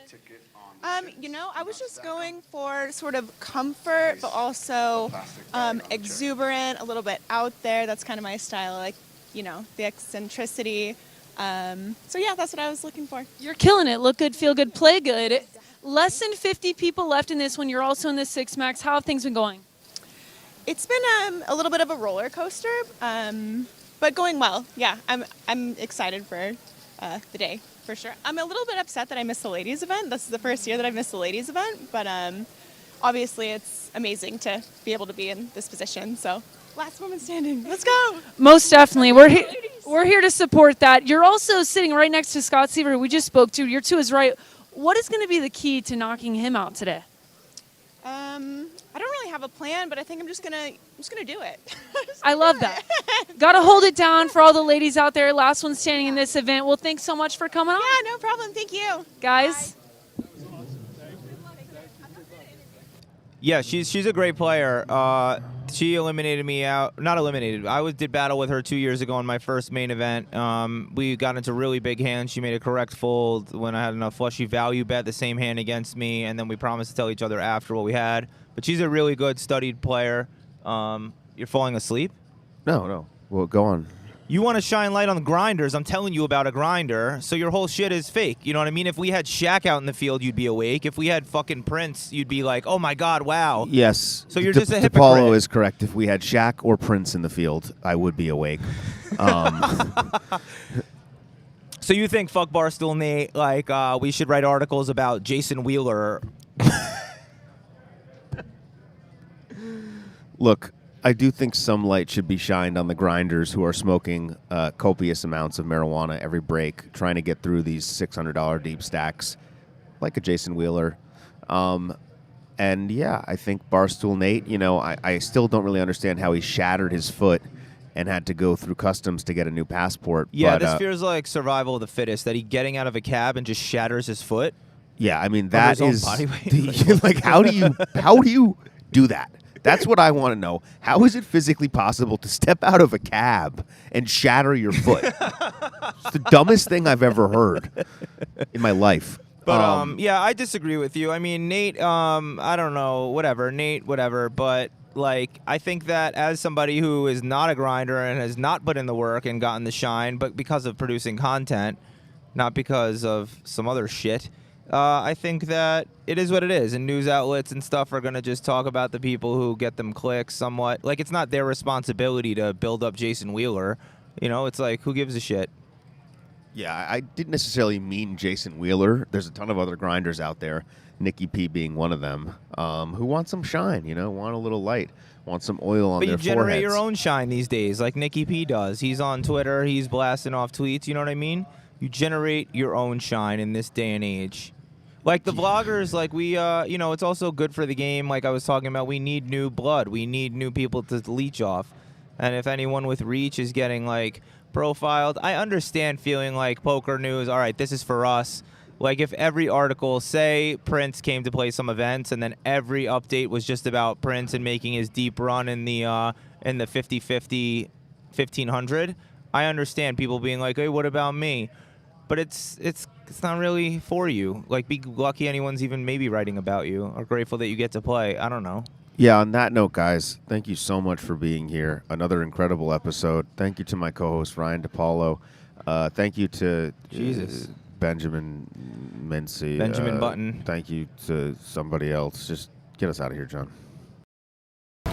[SPEAKER 9] I was just going for sort of comfort, but also exuberant, a little bit out there. That's kind of my style, like, the eccentricity. So, yeah, that's what I was looking for.
[SPEAKER 10] You're killing it. Look good, feel good, play good. Less than 50 people left in this one. You're also in the 6-Max. How have things been going?
[SPEAKER 9] It's been a little bit of a roller coaster, but going well. Yeah, I'm excited for the day, for sure. I'm a little bit upset that I missed the ladies' event. This is the first year that I've missed the ladies' event, but obviously it's amazing to be able to be in this position. So, last woman standing. Let's go.
[SPEAKER 10] Most definitely. We're here to support that. You're also sitting right next to Scott Seaver, who we just spoke to. You're to his right. What is going to be the key to knocking him out today?
[SPEAKER 19] I don't really have a plan, but I think I'm just gonna do it.
[SPEAKER 10] I love that. Got to hold it down for all the ladies out there. Last one standing in this event. Well, thanks so much for coming on.
[SPEAKER 19] Yeah, no problem. Thank you.
[SPEAKER 10] Guys.
[SPEAKER 1] Yeah, she's a great player. She eliminated me out. Not eliminated. Did battle with her 2 years ago in my first main event. We got into really big hands. She made a correct fold when I had enough flush. She value bet the same hand against me, and then we promised to tell each other after what we had. But she's a really good, studied player. You're falling asleep?
[SPEAKER 2] No. Well, go on.
[SPEAKER 1] You want to shine light on the grinders. I'm telling you about a grinder, so your whole shit is fake. You know what I mean? If we had Shaq out in the field, you'd be awake. If we had fucking Prince, you'd be like, oh my God, wow.
[SPEAKER 2] Yes.
[SPEAKER 1] So you're just a hypocrite.
[SPEAKER 2] DePaulo is correct. If we had Shaq or Prince in the field, I would be awake.
[SPEAKER 1] So you think fuck Barstool Nate, like we should write articles about Jason Wheeler?
[SPEAKER 2] Look, I do think some light should be shined on the grinders who are smoking copious amounts of marijuana every break, trying to get through these $600 deep stacks, like a Jason Wheeler. And yeah, I think Barstool Nate, I still don't really understand how he shattered his foot and had to go through customs to get a new passport.
[SPEAKER 1] Yeah,
[SPEAKER 2] but,
[SPEAKER 1] this feels like survival of the fittest, that he getting out of a cab and just shatters his foot.
[SPEAKER 2] Yeah, I mean,
[SPEAKER 1] Of
[SPEAKER 2] that
[SPEAKER 1] his own
[SPEAKER 2] is
[SPEAKER 1] body weight.
[SPEAKER 2] like, how do you do that? That's what I want to know. How is it physically possible to step out of a cab and shatter your foot? It's the dumbest thing I've ever heard in my life.
[SPEAKER 1] But yeah, I disagree with you. I mean, Nate, I don't know, whatever, Nate, whatever. But like, I think that as somebody who is not a grinder and has not put in the work and gotten the shine, but because of producing content, not because of some other shit. I think that it is what it is, and news outlets and stuff are going to just talk about the people who get them clicks somewhat. Like, it's not their responsibility to build up Jason Wheeler. It's like, who gives a shit?
[SPEAKER 2] Yeah, I didn't necessarily mean Jason Wheeler. There's a ton of other grinders out there, Nikki P being one of them, who want some shine, want a little light, want some oil on
[SPEAKER 1] But
[SPEAKER 2] their
[SPEAKER 1] you generate
[SPEAKER 2] foreheads.
[SPEAKER 1] your own shine these days, like Nikki P does. He's on Twitter. He's blasting off tweets. You know what I mean? You generate your own shine in this day and age. Like the vloggers, like we, it's also good for the game. Like I was talking about, we need new blood. We need new people to leech off. And if anyone with reach is getting like profiled, I understand feeling like poker news. All right, this is for us. Like if every article, say Prince came to play some events, and then every update was just about Prince and making his deep run in the 50-50 1500. I understand people being like, hey, what about me? But it's not really for you. Like, be lucky anyone's even maybe writing about you, or grateful that you get to play. I don't know.
[SPEAKER 2] Yeah, on that note, guys, thank you so much for being here. Another incredible episode. Thank you to my co-host, Ryan DePaulo. Thank you to Benjamin Mintzy.
[SPEAKER 1] Benjamin Button.
[SPEAKER 2] Thank you to somebody else. Just get us out of here, John.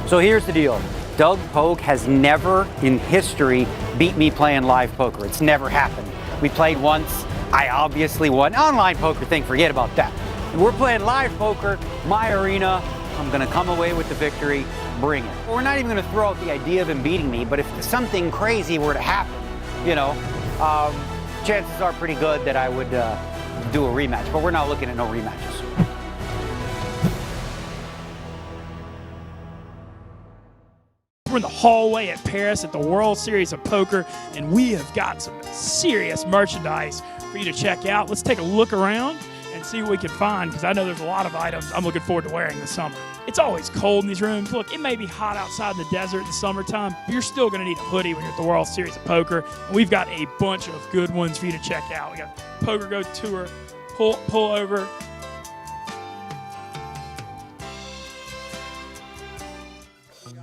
[SPEAKER 20] So here's the deal. Doug Pogue has never in history beat me playing live poker. It's never happened. We played once. I obviously won. Online poker thing, forget about that. We're playing live poker, my arena. I'm going to come away with the victory. Bring it. We're not even going to throw out the idea of him beating me, but if something crazy were to happen, chances are pretty good that I would do a rematch. But we're not looking at no rematches.
[SPEAKER 8] We're in the hallway at Paris at the World Series of Poker, and we have got some serious merchandise for you to check out. Let's take a look around and see what we can find, because I know there's a lot of items I'm looking forward to wearing this summer. It's always cold in these rooms. Look, it may be hot outside in the desert in the summertime, but you're still going to need a hoodie when you're at the World Series of Poker, and we've got a bunch of good ones for you to check out. We got PokerGO Tour, pull over.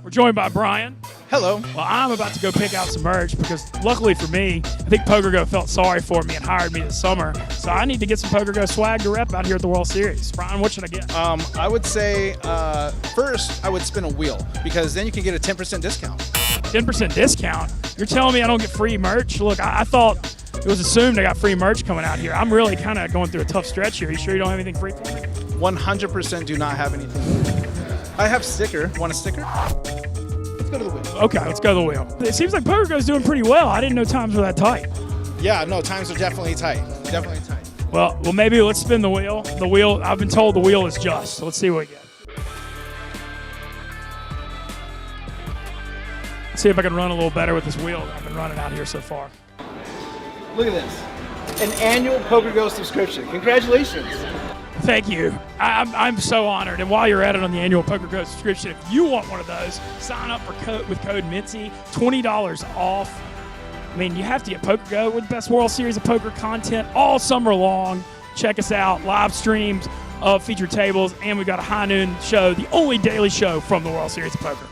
[SPEAKER 8] We're joined by Brian.
[SPEAKER 21] Hello.
[SPEAKER 8] Well, I'm about to go pick out some merch because luckily for me, I think PokerGO felt sorry for me and hired me this summer. So I need to get some PokerGO swag to rep out here at the World Series. Brian, what should I get?
[SPEAKER 21] I would say first I would spin a wheel, because then you can get a 10% discount.
[SPEAKER 8] 10% discount? You're telling me I don't get free merch? Look, I thought it was assumed I got free merch coming out here. I'm really kind of going through a tough stretch here. You sure you don't have anything free for me?
[SPEAKER 21] 100% do not have anything. I have sticker. Want a sticker? Let's go to the wheel.
[SPEAKER 8] Okay, let's go to the wheel. It seems like PokerGo's doing pretty well. I didn't know times were that tight.
[SPEAKER 21] Yeah, no, times are definitely tight. Definitely tight.
[SPEAKER 8] Well, maybe let's spin the wheel. The wheel, I've been told the wheel is just. So let's see what we get. See if I can run a little better with this wheel that I've been running out here so far.
[SPEAKER 21] Look at this. An annual PokerGo subscription. Congratulations.
[SPEAKER 8] Thank you. I'm so honored. And while you're at it on the annual PokerGo subscription, if you want one of those, sign up with code Mintzy, $20 off. I mean, you have to get PokerGo. We're the best World Series of Poker content all summer long. Check us out. Live streams of featured tables, and we've got a high noon show, the only daily show from the World Series of Poker.